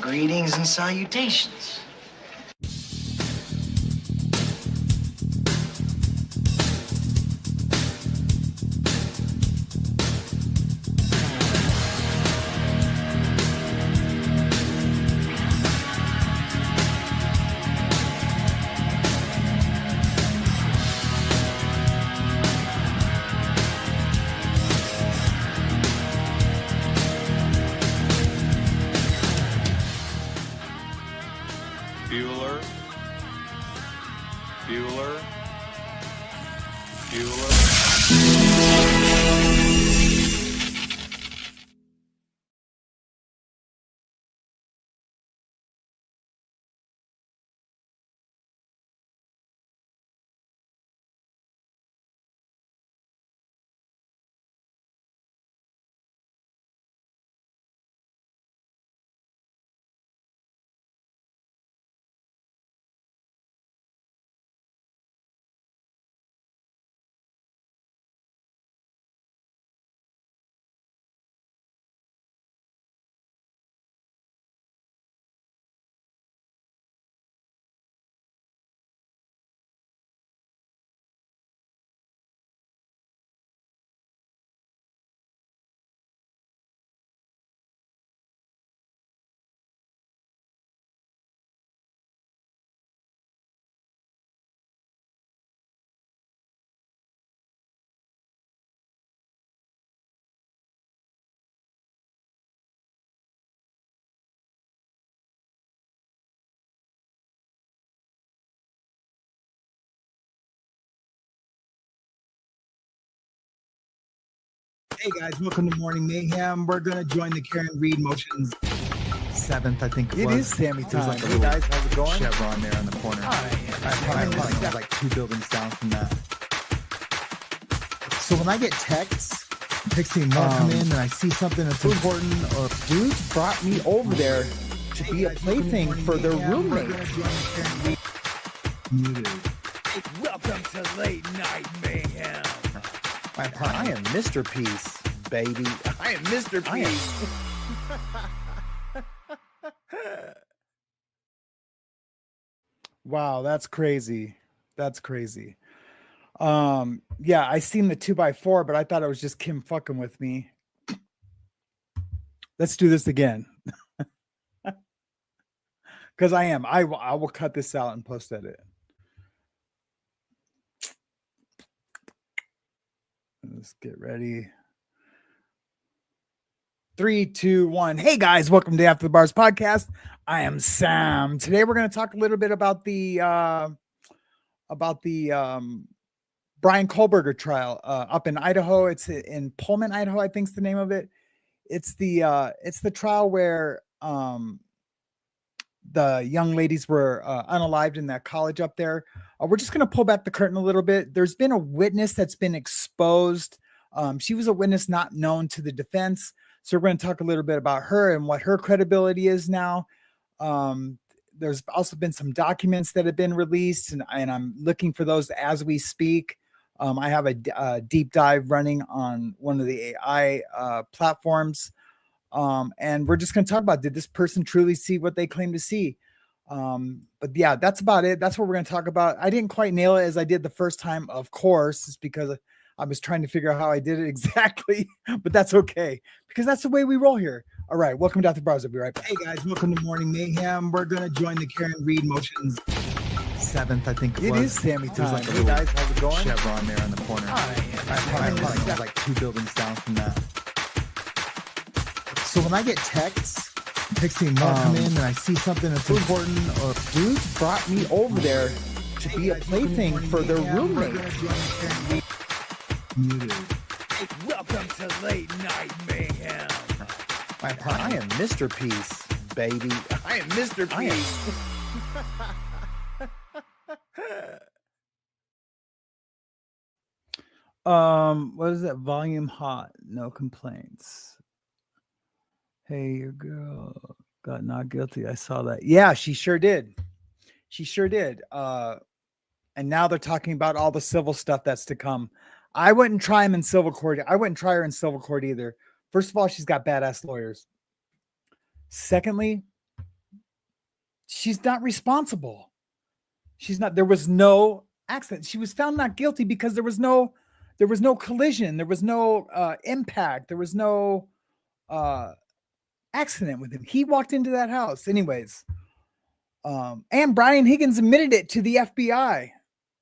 Greetings and salutations. Bueller. Hey guys, welcome to Morning Mayhem. We're gonna join the Karen Reed Motions 7th, I think it is Sammy time. Like Hey guys, how's it going? Chevron there on the corner. Hi. Like 2 buildings down from that. So when I get texts more come in and I see something that's important, or dudes brought me over there to be a plaything for their roommate. Welcome to Late Night Mayhem. I am Mr. Peace, baby. I am Mr. Peace. Wow, that's crazy. That's crazy. Yeah, I seen the 2x4, but I thought it was just Kim fucking with me. Let's do this again. Because I am. I will cut this out and post edit. Let's get ready. 3, 2, 1. Hey guys, welcome to After the Bars podcast. I am Sam. Today we're going to talk a little bit about the Brian Kohlberger trial up in Idaho. It's in Pullman, Idaho, I think is the name of it. It's the trial where the young ladies were unalived in that college up there. We're just going to pull back the curtain a little bit. There's been a witness that's been exposed. She was a witness not known to the defense. So we're going to talk a little bit about her and what her credibility is now. There's also been some documents that have been released, and I'm looking for those as we speak. I have a deep dive running on one of the AI platforms. And we're just going to talk about, did this person truly see what they claim to see? But yeah, that's about it. That's what we're going to talk about. I didn't quite nail it as I did the first time, of course. It's because I was trying to figure out how I did it exactly, but that's okay because that's the way we roll here. All right. Welcome to After the Bars. I'll be right back. Hey guys, welcome to Morning Mayhem. We're going to join the Karen Reed Motions 7th, I think it is Sammy time. Like hey guys, how's it going? Chevron there on the corner. Hi. Like 2 buildings down from that. So when I get texts more come in and I see something that's important, or dudes brought me over there to be a plaything for their roommate. Welcome to Late Night Mayhem. I am Mr. Peace, baby. I am Mr. Peace. What is that? Volume hot, no complaints. Hey, your girl got not guilty. I saw that. Yeah, she sure did. She sure did. And now they're talking about all the civil stuff that's to come. I wouldn't try him in civil court. I wouldn't try her in civil court either. First of all, she's got badass lawyers. Secondly, she's not responsible. She's not. There was no accident. She was found not guilty because there was no collision. There was no impact. There was no accident with him. He walked into that house. Anyways, and Brian Higgins admitted it to the FBI.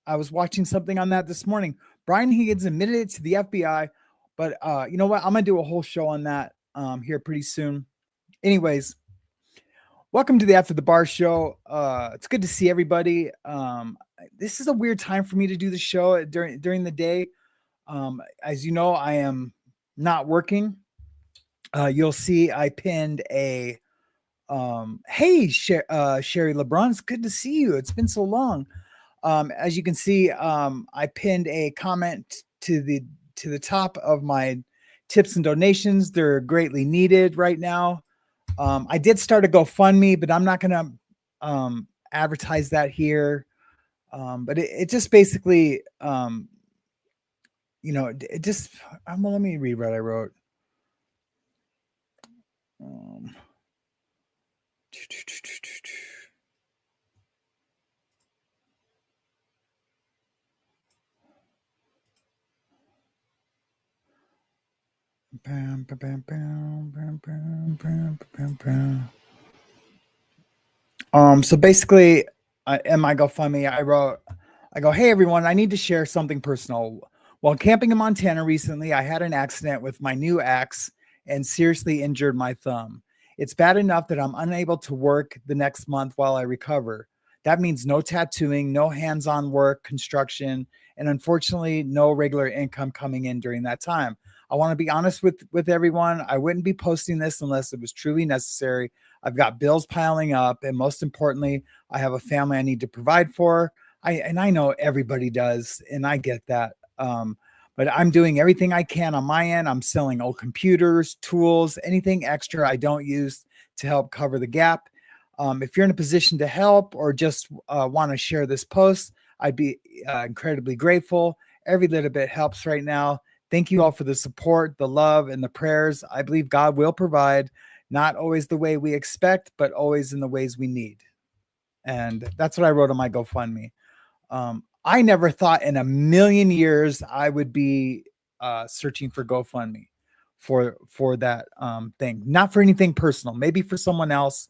I was watching something on that this morning. Brian Higgins admitted it to the FBI, but you know what? I'm gonna do a whole show on that here pretty soon. Anyways, welcome to the After the Bar show. It's good to see everybody. This is a weird time for me to do the show during the day. As you know, I am not working. You'll see I pinned a hey Sherry LeBron, it's good to see you. It's been so long. As you can see, I pinned a comment to the top of my tips and donations. They're greatly needed right now. I did start a GoFundMe, but I'm not going to advertise that here. But it just basically, it just, well, let me read what I wrote. So basically, in my GoFundMe, I go, hey everyone, I need to share something personal. While camping in Montana recently, I had an accident with my new axe and seriously injured my thumb. It's bad enough that I'm unable to work the next month while I recover. That means no tattooing, no hands-on work, construction, and unfortunately, no regular income coming in during that time. I want to be honest with everyone. I wouldn't be posting this unless it was truly necessary. I've got bills piling up, and most importantly, I have a family I need to provide for. I know everybody does, and I get that. But I'm doing everything I can on my end. I'm selling old computers, tools, anything extra I don't use to help cover the gap. If you're in a position to help or just want to share this post, I'd be incredibly grateful. Every little bit helps right now. Thank you all for the support, the love, and the prayers. I believe God will provide, not always the way we expect, but always in the ways we need. And that's what I wrote on my GoFundMe. I never thought in a million years I would be searching for GoFundMe for that thing. Not for anything personal, maybe for someone else.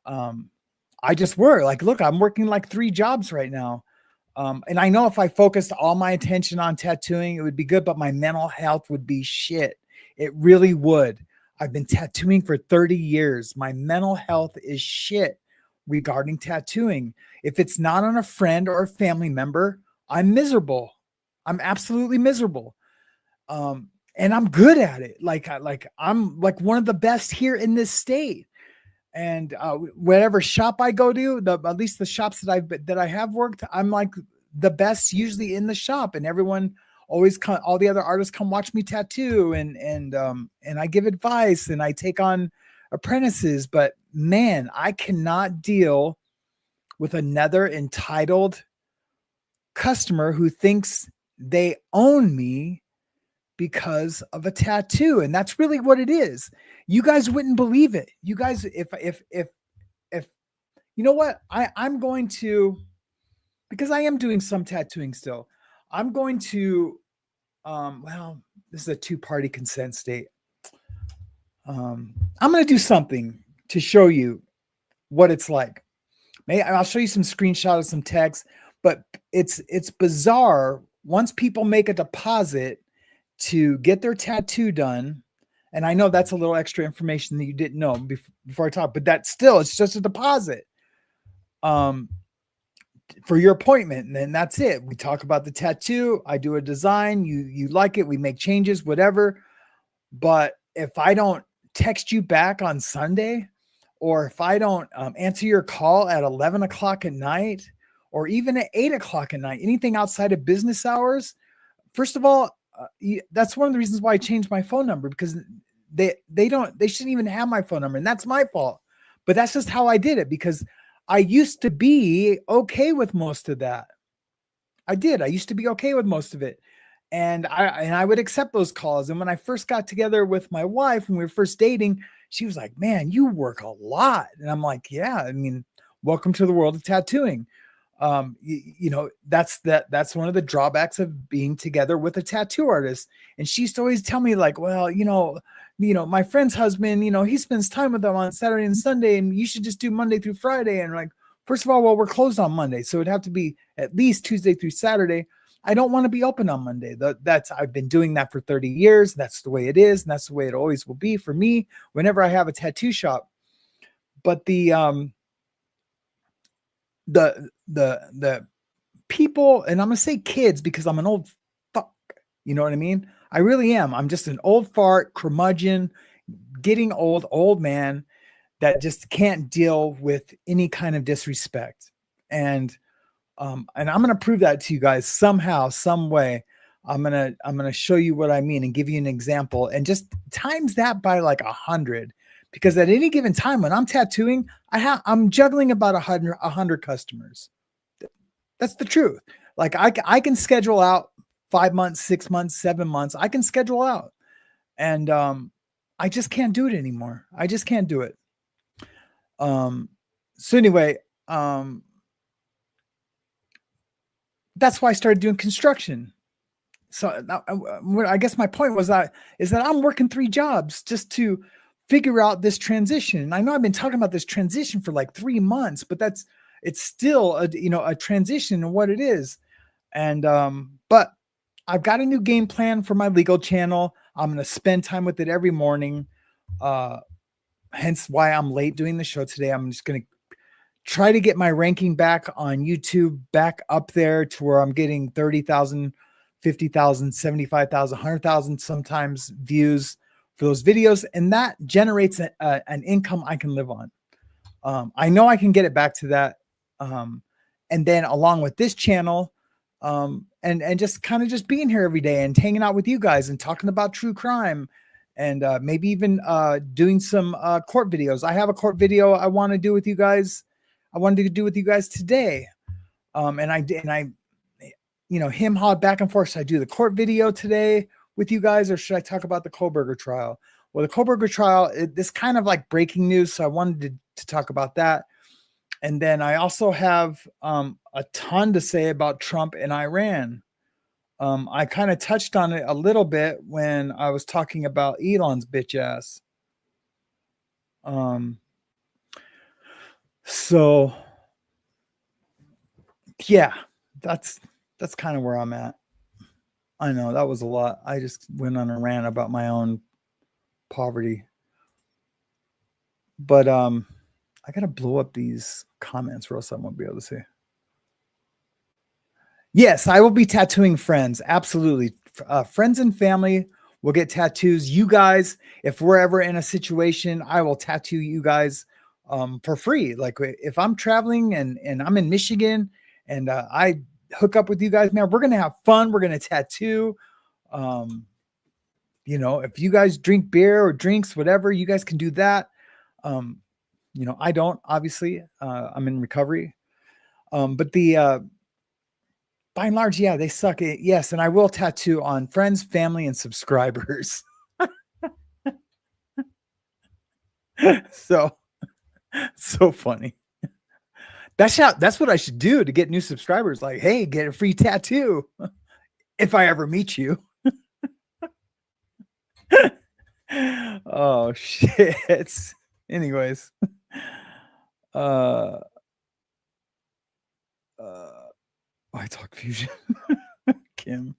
I just work. Like, look, I'm working like 3 jobs right now. And I know if I focused all my attention on tattooing, it would be good, but my mental health would be shit. It really would. I've been tattooing for 30 years. My mental health is shit regarding tattooing. If it's not on a friend or a family member, I'm miserable. I'm absolutely miserable. And I'm good at it. Like I'm like one of the best here in this state. And whatever shop I go to, at least the shops that I have worked, I'm like the best usually in the shop, and everyone always all the other artists come watch me tattoo, and I give advice and I take on apprentices. But man, I cannot deal with another entitled customer who thinks they own me because of a tattoo. And that's really what it is. You guys wouldn't believe it. You guys, if you know what, I'm going to, because I am doing some tattooing still, I'm going to, well, this is a 2-party consent state. I'm going to do something to show you what it's like. I'll show you some screenshots of some text, but it's bizarre. Once people make a deposit to get their tattoo done, and I know that's a little extra information that you didn't know before I talk, but that still, it's just a deposit for your appointment. And then that's it. We talk about the tattoo. I do a design. You like it. We make changes, whatever. But if I don't text you back on Sunday, or if I don't answer your call at 11 o'clock at night, or even at 8 o'clock at night, anything outside of business hours, first of all, that's one of the reasons why I changed my phone number, because they shouldn't even have my phone number, and that's my fault. But that's just how I did it, because I used to be okay with most of that. I used to be okay with most of it. And I would accept those calls. And when I first got together with my wife, when we were first dating, she was like, man, you work a lot. And I'm like, yeah, I mean, welcome to the world of tattooing. That's one of the drawbacks of being together with a tattoo artist. And she used to always tell me like, well, my friend's husband, he spends time with them on Saturday and Sunday, and you should just do Monday through Friday. And like, first of all, well, we're closed on Monday, so it'd have to be at least Tuesday through Saturday. I don't want to be open on Monday. I've been doing that for 30 years. That's the way it is. And that's the way it always will be for me whenever I have a tattoo shop. But the people, and I'm going to say kids because I'm an old fuck, you know what I mean? I really am. I'm just an old fart, curmudgeon, getting old man that just can't deal with any kind of disrespect. And I'm going to prove that to you guys somehow, some way. I'm going to show you what I mean and give you an example, and just times that by like 100, because at any given time when I'm tattooing, I'm juggling about 100 customers. That's the truth. Like I can schedule out 5 months, 6 months, 7 months. I can schedule out, and I just can't do it anymore. I just can't do it. So anyway, that's why I started doing construction. So I guess my point was that I'm working 3 jobs just to figure out this transition. I know I've been talking about this transition for like 3 months, but it's still a transition in what it is. And but I've got a new game plan for my legal channel. I'm going to spend time with it every morning. Hence why I'm late doing the show today. I'm just going to try to get my ranking back on YouTube back up there to where I'm getting 30,000, 50,000, 75,000, 100,000 sometimes views for those videos. And that generates an income I can live on. I know I can get it back to that. And then along with this channel, and just kind of just being here every day and hanging out with you guys and talking about true crime, and maybe even doing some court videos. I have a court video I want to do with you guys. I wanted to do with you guys today. And I him hawed back and forth. Should I do the court video today with you guys, or should I talk about the Kohlberger trial? Well, the Kohlberger trial, this kind of like breaking news. So I wanted to talk about that. And then I also have a ton to say about Trump and Iran. I kind of touched on it a little bit when I was talking about Elon's bitch ass. So yeah, that's kind of where I'm at. I know that was a lot. I just went on a rant about my own poverty. But I gotta blow up these comments or else I won't be able to see. Yes, I will be tattooing friends. Absolutely. Friends and family will get tattoos. You guys, if we're ever in a situation, I will tattoo you guys for free. Like if I'm traveling and I'm in Michigan and I hook up with you guys, man, we're going to have fun. We're going to tattoo. If you guys drink beer or drinks, whatever, you guys can do that. I don't, obviously, I'm in recovery. But by and large, yeah, they suck it. Yes. And I will tattoo on friends, family, and subscribers. So funny. That's what I should do to get new subscribers. Like, hey, get a free tattoo if I ever meet you. Oh shit. Anyways. I talk fusion. Kim.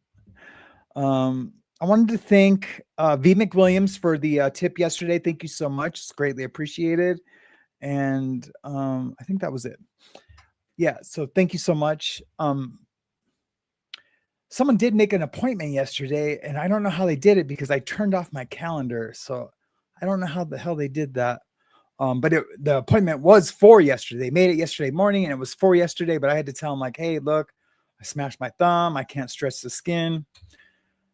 I wanted to thank V. McWilliams for the tip yesterday. Thank you so much. It's greatly appreciated. And I think that was it. Yeah. So thank you so much. Someone did make an appointment yesterday, and I don't know how they did it because I turned off my calendar. So I don't know how the hell they did that. But the appointment was for yesterday. They made it yesterday morning, and it was for yesterday. But I had to tell them like, hey, look, I smashed my thumb. I can't stretch the skin.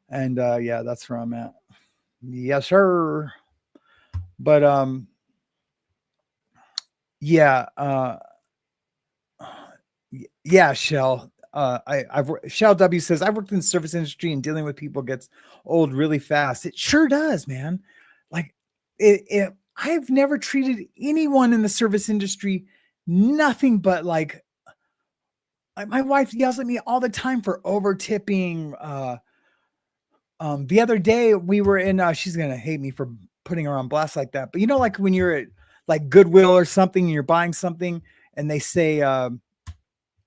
And yeah, that's where I'm at. Yes, sir. But yeah, yeah, Shell. Shell W says I've worked in the service industry and dealing with people gets old really fast. It sure does, man. Like I've never treated anyone in the service industry nothing but like my wife yells at me all the time for over tipping. The other day we were in, she's going to hate me for putting her on blast like that, but like when you're at like Goodwill or something and you're buying something and they say, do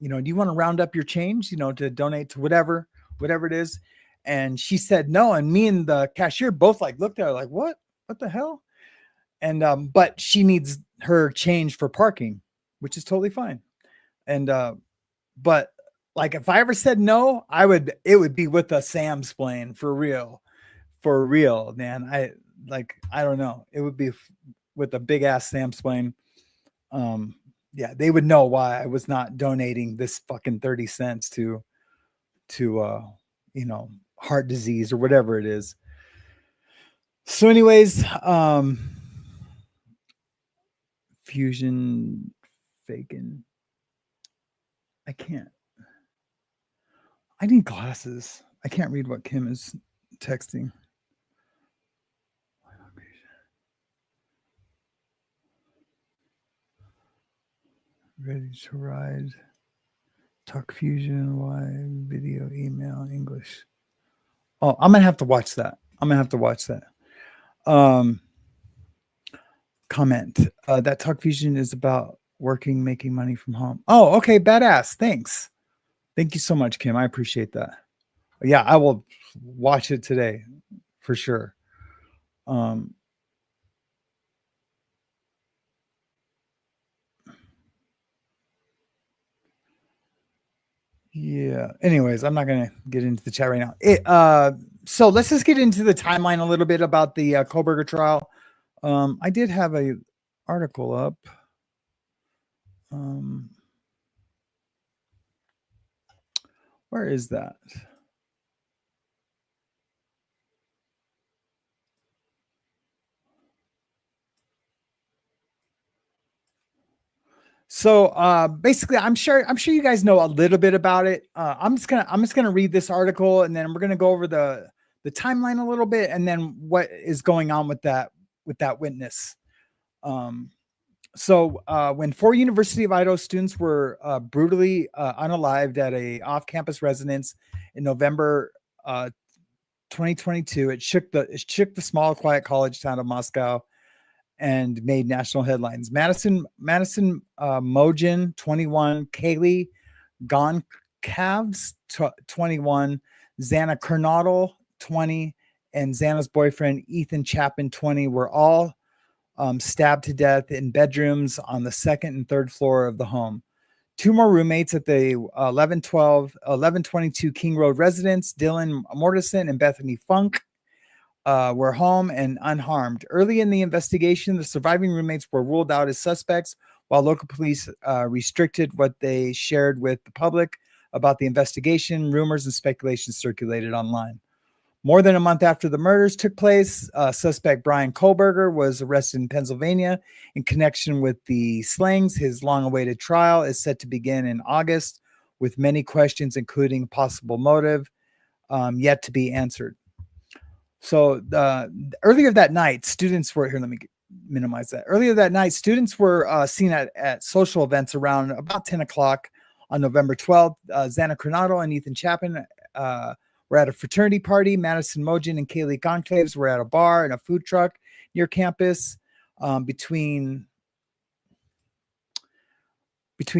you want to round up your change, to donate to whatever it is? And she said no. And me and the cashier both like looked at her like, what the hell? And, but she needs her change for parking, which is totally fine. And, but like, if I ever said no, it would be with a Sam's plane for real, man. I don't know. It would be with a big ass Sam's plane. Yeah, they would know why I was not donating this fucking 30 cents to heart disease or whatever it is. So anyways, Fusion faking. I need glasses. I can't read what Kim is texting. Ready to ride. Talk Fusion, live, video, email, English. Oh, I'm going to have to watch that. Comment. That Talk Fusion is about working, making money from home. Oh, okay. Badass. Thanks. Thank you so much, Kim. I appreciate that. Yeah, I will watch it today for sure. Yeah. Anyways, I'm not going to get into the chat right now. So let's just get into the timeline a little bit about the Koberger trial. I did have a article up. Where is that? So basically, I'm sure you guys know a little bit about it. I'm just gonna read this article, and then we're gonna go over the timeline a little bit, and then what is going on with that witness. So when 4 University of Idaho students were brutally unalived at a off-campus residence in November 2022, it shook the small, quiet college town of Moscow and made national headlines. Madison Mojin, 21, Kaylee Goncalves, 21, Xana Kernodle, 20, and Xana's boyfriend, Ethan Chapin, 20, were all stabbed to death in bedrooms on the second and third floor of the home. 2 more roommates at the 1122 King Road residence, Dylan Mortison and Bethany Funk, were home and unharmed. Early in the investigation, the surviving roommates were ruled out as suspects, while local police restricted what they shared with the public about the investigation. Rumors and speculation circulated online. More than a month after the murders took place, suspect Brian Koberger was arrested in Pennsylvania in connection with the slayings. His long-awaited trial is set to begin in August, with many questions, including possible motive, yet to be answered. So earlier that night, students were here. Let me minimize that. Earlier that night, students were seen at social events around about 10 o'clock on November 12th. Xana Kernodle and Ethan Chapin were at a fraternity party. Madison Mojin and Kaylee Goncalves were at a bar and a food truck near campus. Between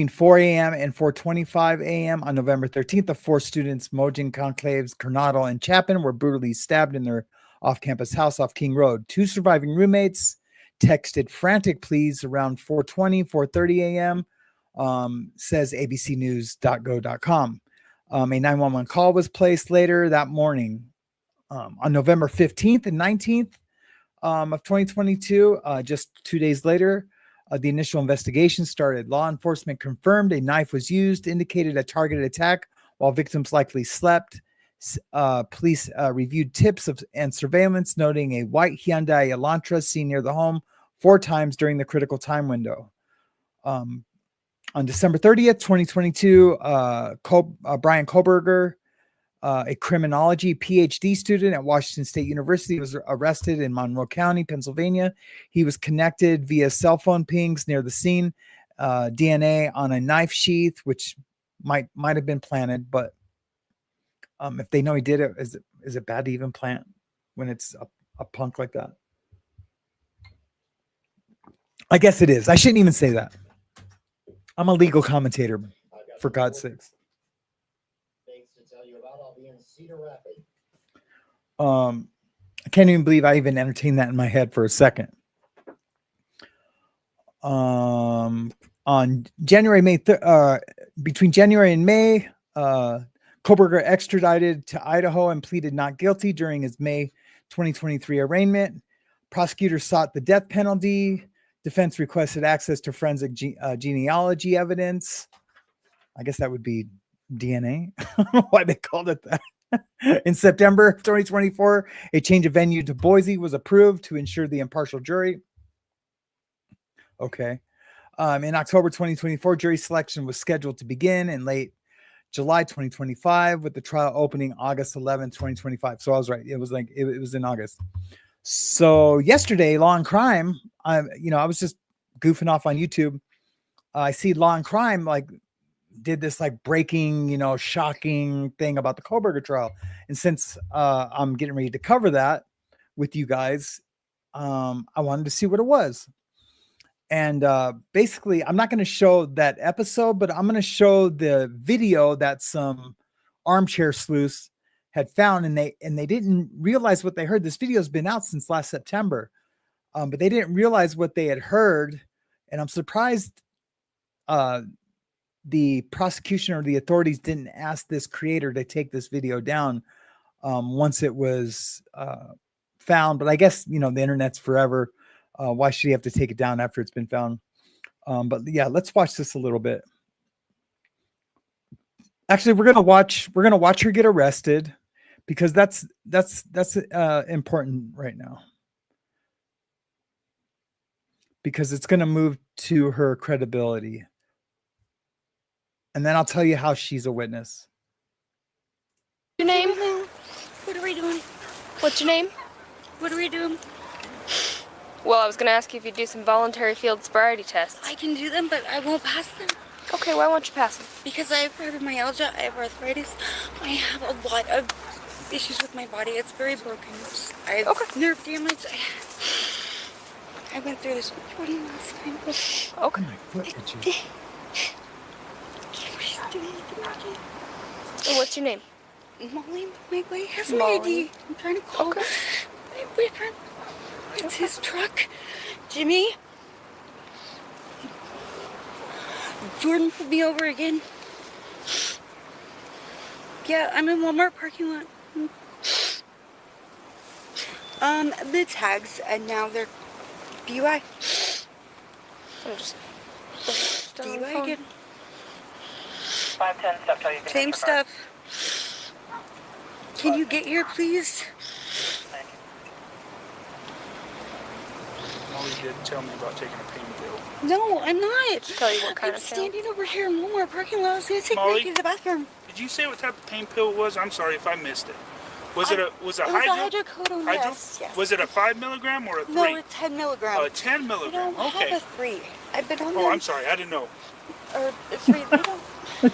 4 a.m. and 4:25 a.m. on November 13th, the 4 students, Mojin, Goncalves, Kernodle, and Chapin, were brutally stabbed in their off-campus house off King Road. 2 surviving roommates texted frantic pleas around 4:30 a.m., says abcnews.go.com. A 911 call was placed later that morning. On November 15th and 19th of 2022, just 2 days later, the initial investigation started. Law enforcement confirmed a knife was used, indicated a targeted attack while victims likely slept. Police reviewed tips and surveillance, noting a white Hyundai Elantra seen near the home 4 times during the critical time window. On December 30th, 2022, Brian Koberger, a criminology PhD student at Washington State University, was arrested in Monroe County, Pennsylvania. He was connected via cell phone pings near the scene DNA on a knife sheath, which might have been planted, but if they know he did it, is it bad to even plant when it's a punk like that? I guess it is. I shouldn't even say that. I'm a legal commentator, for God's sakes. I can't even believe I even entertained that in my head for a second. On January, between January and May, Koberger extradited to Idaho and pleaded not guilty during his May 2023 arraignment. Prosecutors sought the death penalty. Defense requested access to forensic genealogy evidence. I guess that would be DNA. I don't know why they called it that. In September 2024, a change of venue to Boise was approved to ensure the impartial jury. Okay. In October 2024, jury selection was scheduled to begin in late July 2025, with the trial opening August 11, 2025. So I was right. It was in August. So yesterday, Law and Crime, I was just goofing off on YouTube. I see Law and Crime did this breaking, shocking thing about the Koberger trial. And since I'm getting ready to cover that with you guys, I wanted to see what it was. And basically, I'm not going to show that episode, but I'm going to show the video that some armchair sleuths had found, and they didn't realize what they heard. This video has been out since last September, but they didn't realize what they had heard. And I'm surprised the prosecution or the authorities didn't ask this creator to take this video down once it was found. But I guess, the internet's forever. Why should he have to take it down after it's been found? But yeah, let's watch this a little bit. Actually, we're gonna watch her get arrested, because that's important right now, because it's going to move to her credibility. And then I'll tell you how she's a witness. Your name? What are we doing? What's your name? What are we doing? Well, I was going to ask you if you do some voluntary field sobriety tests. I can do them, but I won't pass them. Okay, why won't you pass them? Because I have fibromyalgia, I have arthritis, I have a lot of issues with my body. It's very broken. I have nerve damage. I went through this with Jordan last time. Okay. And what's your name? Molly, my boy has my Molly. ID. I'm trying to call my boyfriend. It's his truck. Jimmy. Jordan pulled me over again. Yeah, I'm in Walmart parking lot. The tags, and now they're DUI. I'm just DUI again. 510 stuff. Tell you can Same stuff. Can you get here, please? Thank you. Molly did tell me about taking a pain pill. No, I'm not. tell you what kind I'm of pill. standing over here in Walmart parking lot. I was gonna take Molly? Maggie to the bathroom. Did you say what type of pain pill it was? I'm sorry if I missed it. Was it It was a hydro? hydrocodone, Hydro? yes. Was it a 5 milligram or a 3? No, it's 10 milligrams. Oh, a 10 I milligram. don't Okay. have a 3. I've been on Oh, them. I'm sorry. I didn't know. Or a 3. They don't.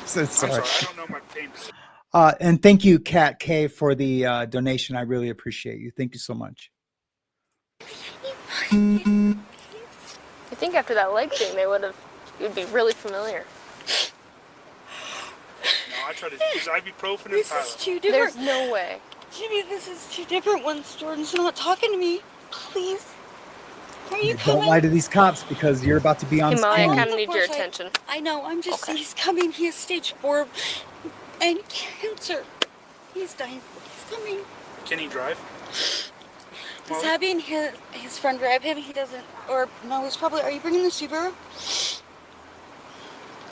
So I'm sorry. sorry. I don't know my pain pill. And thank you, Kat K, for the donation. I really appreciate you. Thank you so much. I think after that leg thing, you'd be really familiar. No, I tried to use ibuprofen and This is Tylenol. two There's different. no way. Jimmy, this is two different ones. Jordan's not talking to me. Please. Are you Don't coming? lie to these cops, because you're about to be on Hey, Molly, I screen. kind of need your Of course attention. I know. I'm just. Okay. He's coming. He has stage 4 and cancer. He's dying. He's coming. Can he drive? He's Molly? having his friend drive him. He doesn't. Or no, he's probably. Are you bringing the Subaru?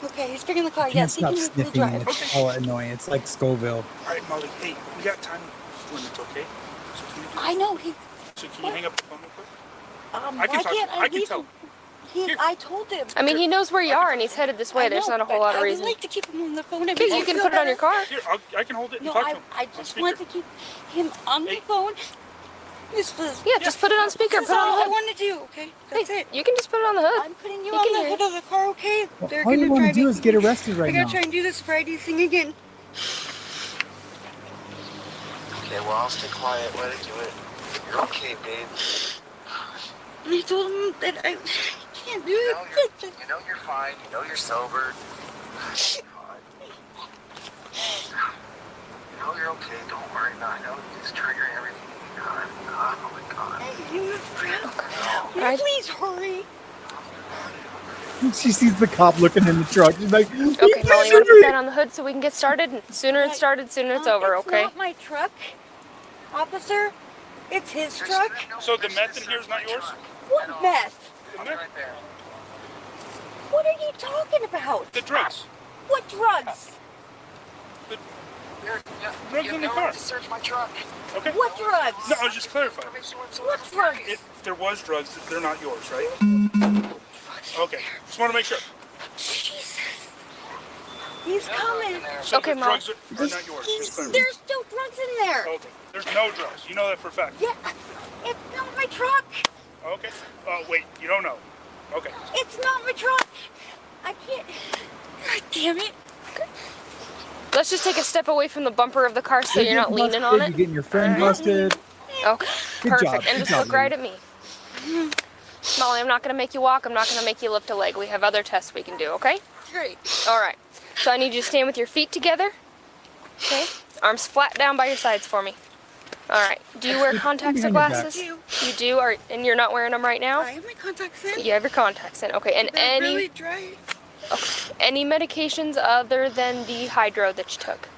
Okay, he's bringing the car. I can't Yes, he stop can sniffing. drive. It's so annoying. It's like Scoville. All right, Molly. Hey, we got time limits, okay? So can you do I know. He. So can you hang up the phone real quick? I can Why talk to can't him. I can leave tell him? Here. I told him. I mean, he knows where you are, and he's headed this way. I There's know, not a whole but lot of I reason. would like to keep him on the phone. Because you can put it on your car. Here, I can hold it and No, talk to him. I on just speaker. want to keep him on the Hey. phone. Yes, please. Yeah, just put it on speaker. That's Put it all on I the hood. want to do, okay? That's Hey, it. you can just put it on the hood. I'm putting you He on can the hear hood you. of the car, okay? Well, They're all you gonna want try to do to is get arrested I right gotta now. try and do this Friday thing again. Okay, well, I'll stay quiet. Let it do it. You're okay, babe. And I told him that I can't do You it. know you're fine. You know you're sober. You're fine. You know you're okay. Don't worry. No, I know it's triggering everything. Oh my God. Right. Please hurry. She sees the cop looking in the truck. She's like, Okay, Molly, you want to put that on the hood so we can get started? And sooner it's started, sooner it's over, It's okay? not my truck, officer. It's his truck. So the meth in here is not yours? What meth? The meth? Right there. What are you talking about? The drugs. What drugs? Drugs in the car. To search my truck. Okay. What drugs? No, I was just clarifying. What drugs? If there was drugs, they're not yours, right? Okay. Just want to make sure. Jesus. He's coming. So Okay, the Mom. drugs are not yours. Just clarifying. There's still drugs in there. Okay. There's no drugs. You know that for a fact. Yeah. It's not my truck. Okay. Wait. You don't know. Okay. It's not my truck. I can't. God damn it. Let's just take a step away from the bumper of the car so you're not leaning on You're it. getting your friend Alright. busted. Okay, Good perfect. job, And good just job, look right at me. Molly, I'm not going to make you walk. I'm not going to make you lift a leg. We have other tests we can do, okay? Great. All right. So I need you to stand with your feet together. Okay? Arms flat down by your sides for me. All right. Do you wear contacts or Behind your back. glasses? You do, and you're not wearing them right now? I have my contacts in. You have your contacts in. Okay. And They're really dry. any medications other than the hydro that you took?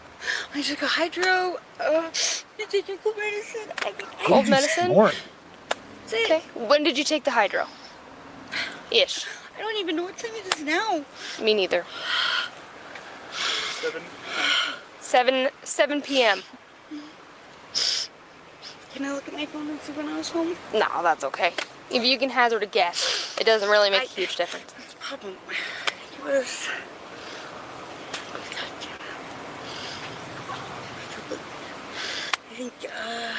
I took a hydro. It's a cold medicine. Cold medicine? Snort. That's it. Okay. When did you take the hydro? Ish. I don't even know what time it is now. Me neither. 7 p.m. Can I look at my phone and see when I was home? No, that's okay. If you can hazard a guess, it doesn't really make a huge difference. That's the problem. It was. I think, I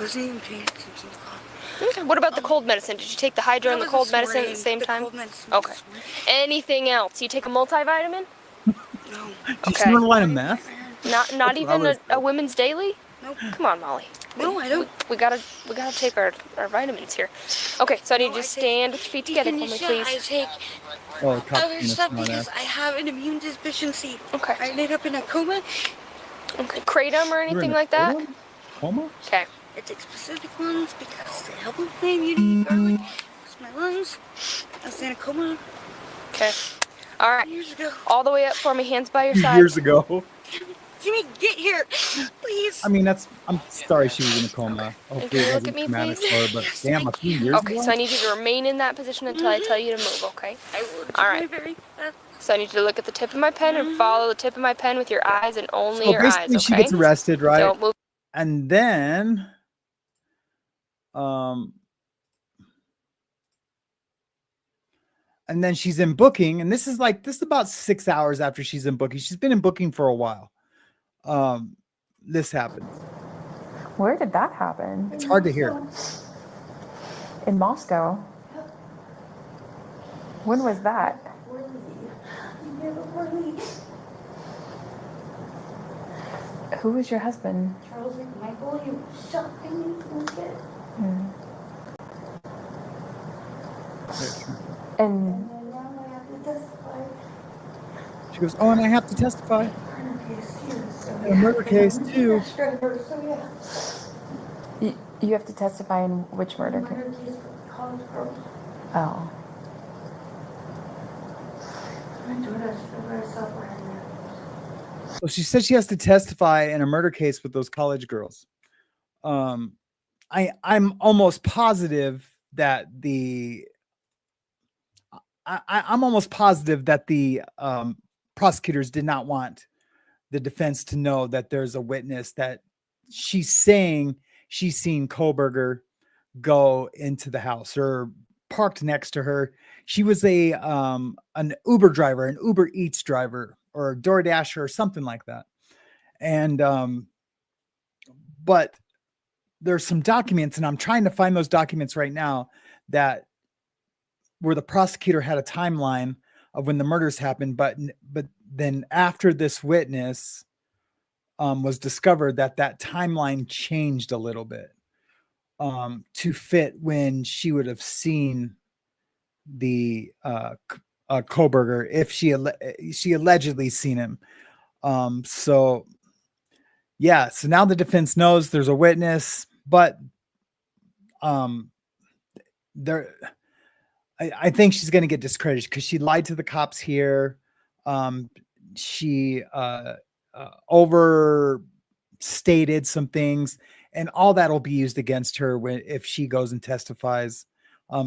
wasn't even paying attention to the clock. Okay. What about the cold medicine? Did you take the hydro and the That was cold this medicine at the morning. same The time? cold medicine Okay. this morning. Anything else? You take a multivitamin? No. Do you Okay. snort a line of meth? Not even others a women's daily? Nope. Come on, Molly. No, I don't. We gotta take our vitamins here. Okay, so I need you to I take stand with your feet together for me, Decondition. please. I take Oh, the cop's other gonna stuff smart because ass. I have an immune deficiency. Okay. I ended up in a coma. Okay. Kratom or You're in anything a like that? Coma? Okay. I take specific ones because they help with my immunity. Garlic helps my lungs. I was in a coma Okay. All right. years ago. All the way up for me, hands by your sides. Years ago. Jimmy, get here, please. I mean, I'm sorry she was in a coma. Hopefully can you it look wasn't at me, traumatic please? for her, but damn, a few years Okay, ago? so I need you to remain in that position until I tell you to move, okay? I will do All my right. very best. So I need you to look at the tip of my pen and follow the tip of my pen with your eyes and only So your eyes, basically, she okay? gets arrested, right? Don't move. And then, she's in booking, and this is about 6 hours after she's in booking. She's been in booking for a while. This happens. Where did that happen? It's hard to hear. In Moscow. When was that? Who was your husband? Charles Michael, you shot me. And Now I have to testify. She goes, oh, and I have to testify. In a murder case too. So yeah, you have to testify in which murder case? murder case for college girls. Oh. My daughter's very suffering there. So she said she has to testify in a murder case with those college girls. I'm almost positive that I'm almost positive that the prosecutors did not want the defense to know that there's a witness that she's saying she's seen Kohlberger go into the house or parked next to her. She was an Uber driver, an Uber Eats driver, or a DoorDasher or something like that. And but there's some documents, and I'm trying to find those documents right now, that where the prosecutor had a timeline of when the murders happened, but then after this witness was discovered, that timeline changed a little bit to fit when she would have seen the Koberger, if she allegedly seen him. So yeah, so now the defense knows there's a witness, but there, I think she's going to get discredited because she lied to the cops here. She overstated some things, and all that will be used against her if she goes and testifies.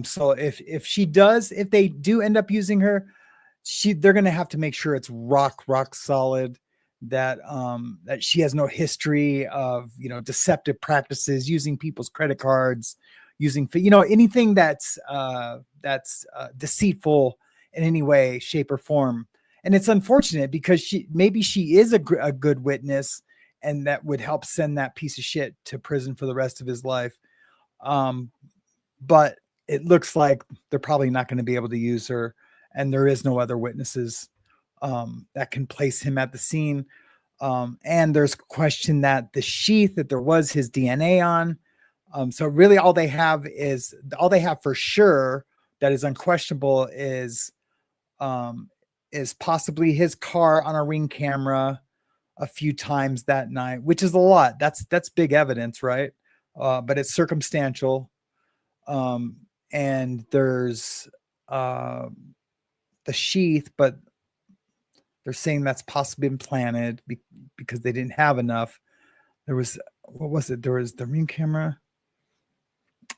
So if they do end up using her, they're going to have to make sure it's rock solid, that that she has no history of, deceptive practices, using people's credit cards, using, anything that's deceitful in any way, shape, or form. And it's unfortunate because maybe she is a good witness, and that would help send that piece of shit to prison for the rest of his life. But it looks like they're probably not going to be able to use her, and there is no other witnesses that can place him at the scene. And there's question that the sheath that there was his DNA on. So really all they have for sure that is unquestionable is possibly his car on a Ring camera a few times that night, which is a lot. That's big evidence, right? But it's circumstantial. And there's the sheath, but they're saying that's possibly been planted because they didn't have enough. There was, what was it? There was the Ring camera.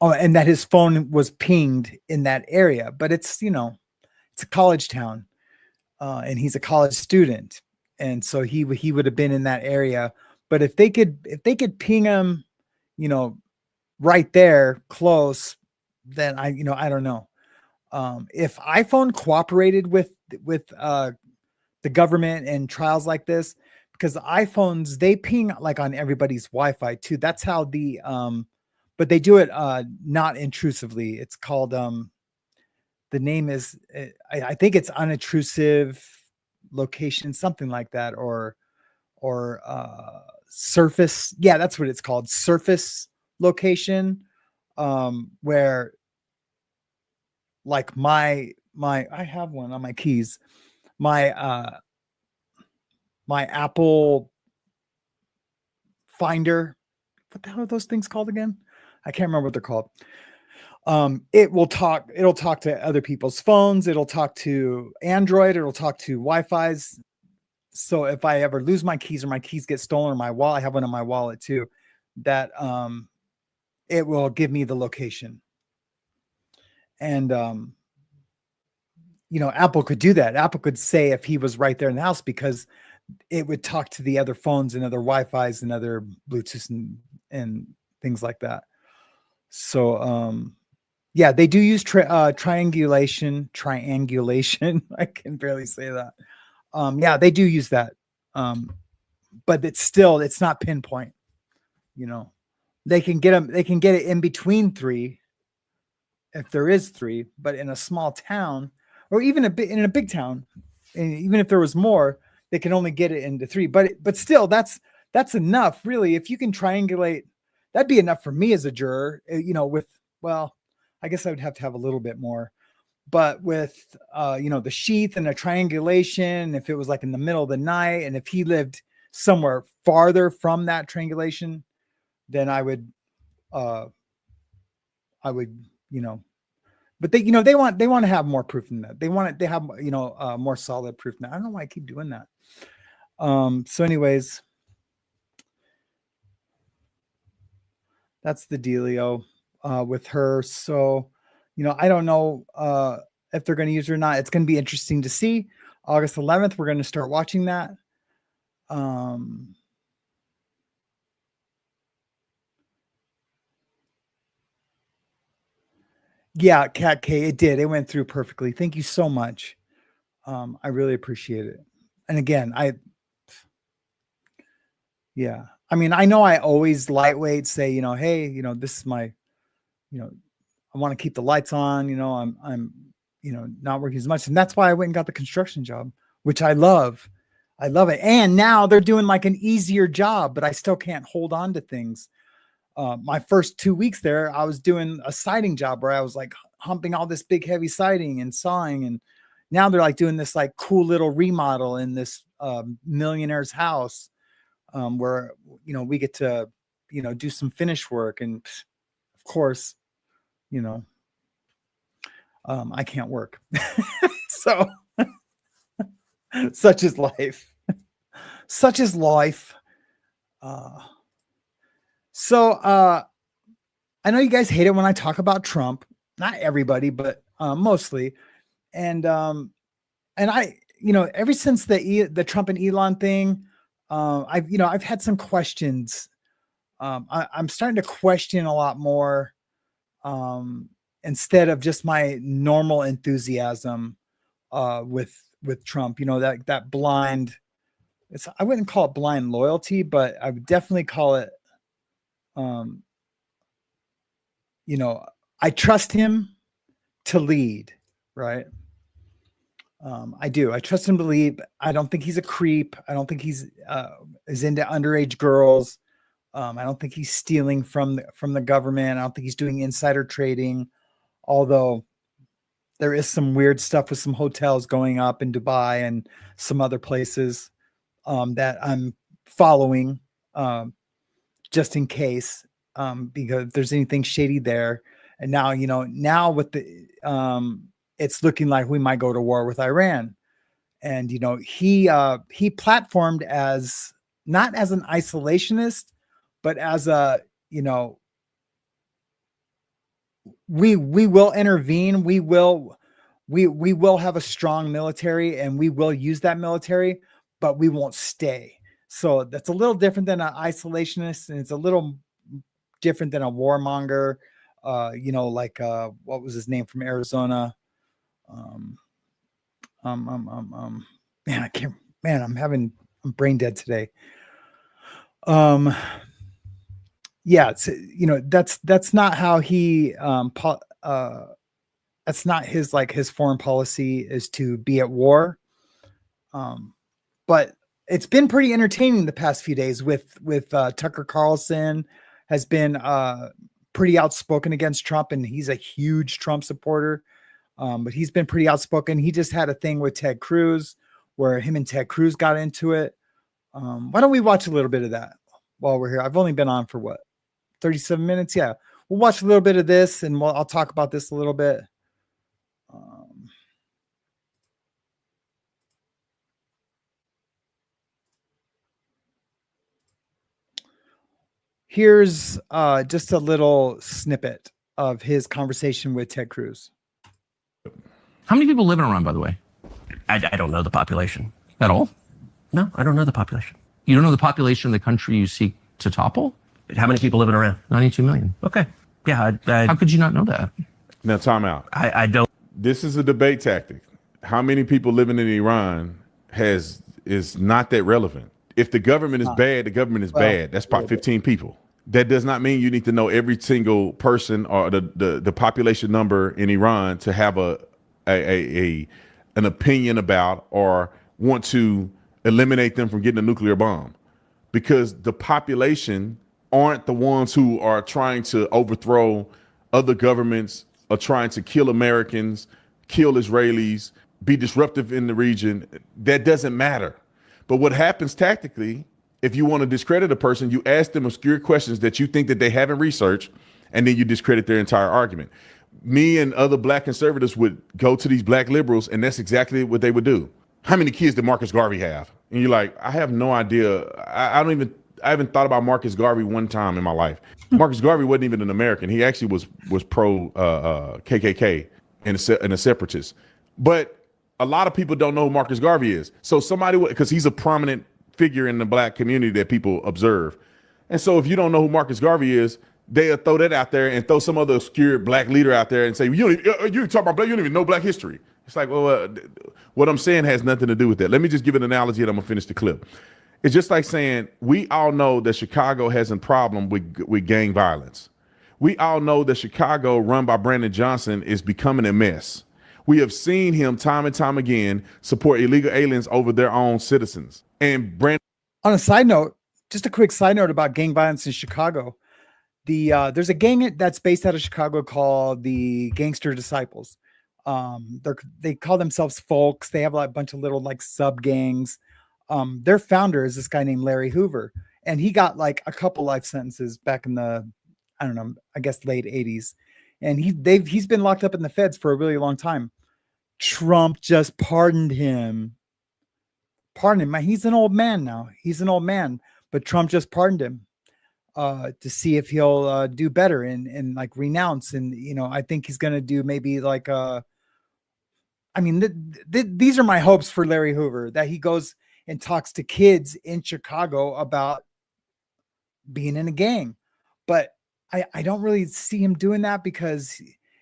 Oh, and that his phone was pinged in that area, but it's a college town, and he's a college student, and so he would have been in that area. But if they could ping him, right there close, then I don't know. If iPhone cooperated with the government and trials like this, because the iPhones, they ping like on everybody's Wi-Fi too. That's how but they do it not intrusively. It's called the name is I think it's unintrusive location, something like that, or surface. Yeah, that's what it's called, surface location, where like my I have one on my keys. My Apple Finder, what the hell are those things called again? I can't remember what they're called. It'll talk to other people's phones. It'll talk to Android. It'll talk to Wi-Fi's. So if I ever lose my keys or my keys get stolen, or my wallet, I have one in my wallet too, that it will give me the location. And Apple could do that. Apple could say if he was right there in the house, because it would talk to the other phones and other Wi-Fi's and other Bluetooth and things like that. So, yeah, they do use triangulation. I can barely say that. Yeah, they do use that. But it's not pinpoint. They can get it in between three, if there is three, but in a small town, or even in a big town, and even if there was more, they can only get it into three. But still, that's enough, really. If you can triangulate, that'd be enough for me as a juror. I guess I would have to have a little bit more, but with the sheath and a triangulation, if it was like in the middle of the night, and if he lived somewhere farther from that triangulation, then I would but they want to have more proof than that. They have more solid proof than that. I don't know why I keep doing that. So anyways, that's the dealio with her. So, I don't know if they're going to use her or not. It's going to be interesting to see. August 11th, we're going to start watching that. Yeah, Cat K, it did. It went through perfectly. Thank you so much. I really appreciate it. And again, I mean, I know I always lightweight say, hey, this is my, I want to keep the lights on, I'm, not working as much. And that's why I went and got the construction job, which I love. I love it. And now they're doing like an easier job, but I still can't hold on to things. My first 2 weeks there, I was doing a siding job where I was like humping all this big heavy siding and sawing. And now they're like doing this like cool little remodel in this millionaire's house where, we get to, do some finish work. And of course, I can't work. So such is life. Such is life. So I know you guys hate it when I talk about Trump. Not everybody, but mostly. And I, ever since the Trump and Elon thing, I've had some questions. I'm starting to question a lot more instead of just my normal enthusiasm with Trump. That blind. I wouldn't call it blind loyalty, but I would definitely call it. I trust him to lead, right? I do. I trust him to lead. I don't think he's a creep. I don't think he's is into underage girls. I don't think he's stealing from the government. I don't think he's doing insider trading, although there is some weird stuff with some hotels going up in Dubai and some other places that I'm following just in case, because if there's anything shady there. And now, now with the, it's looking like we might go to war with Iran. And, he platformed as not as an isolationist, but as a, we will intervene. We will have a strong military and we will use that military, but we won't stay. So that's a little different than an isolationist, and it's a little different than a warmonger. What was his name from Arizona? Man, I'm brain dead today. Yeah, it's, that's not how he, that's not his foreign policy is to be at war. But it's been pretty entertaining the past few days with Tucker Carlson has been pretty outspoken against Trump, and he's a huge Trump supporter. But he's been pretty outspoken. He just had a thing with Ted Cruz where him and Ted Cruz got into it. Why don't we watch a little bit of that while we're here? I've only been on for 37 minutes. Yeah. We'll watch a little bit of this and I'll talk about this a little bit. Here's just a little snippet of his conversation with Ted Cruz. How many people live in Iran, by the way? I don't know the population. At all? No, I don't know the population. You don't know the population of the country you seek to topple? How many people live in Iran? 92 million. Okay. Yeah. How could you not know that? Now, time out. I don't. This is a debate tactic. How many people living in Iran is not that relevant. If the government is bad, the government is bad. That's about 15 people. That does not mean you need to know every single person or the population number in Iran to have an opinion about or want to eliminate them from getting a nuclear bomb, because the population aren't the ones who are trying to overthrow other governments or trying to kill Americans, kill Israelis, be disruptive in the region. That doesn't matter. But what happens tactically, if you want to discredit a person, you ask them obscure questions that you think that they haven't researched, and then you discredit their entire argument. Me and other black conservatives would go to these black liberals, and that's exactly what they would do. How many kids did Marcus Garvey have? And you're like, I have no idea. I haven't thought about Marcus Garvey one time in my life. Marcus Garvey wasn't even an American. He actually was pro KKK and a separatist. But a lot of people don't know who Marcus Garvey is. So somebody, because he's a prominent figure in the black community that people observe. And so if you don't know who Marcus Garvey is, they'll throw that out there and throw some other obscure black leader out there and say, you talk about black, you don't even know black history. It's like, well, what I'm saying has nothing to do with that. Let me just give an analogy and I'm gonna finish the clip. It's just like saying we all know that Chicago has a problem with gang violence. We all know that Chicago, run by Brandon Johnson, is becoming a mess. We have seen him time and time again support illegal aliens over their own citizens. And Brandon. On a side note, just a quick side note about gang violence in Chicago. There's a gang that's based out of Chicago called the Gangster Disciples. They call themselves Folks. They have like a bunch of little like sub gangs. Their founder is this guy named Larry Hoover, and he got like a couple life sentences back in the, I don't know, I guess late 80s. And he's been locked up in the feds for a really long time. Trump just pardoned him. He's an old man now. He's an old man, but Trump just pardoned him to see if he'll do better and like renounce. And, you know, I think he's going to do maybe like, these are my hopes for Larry Hoover, that he goes and talks to kids in Chicago about being in a gang. But I don't really see him doing that because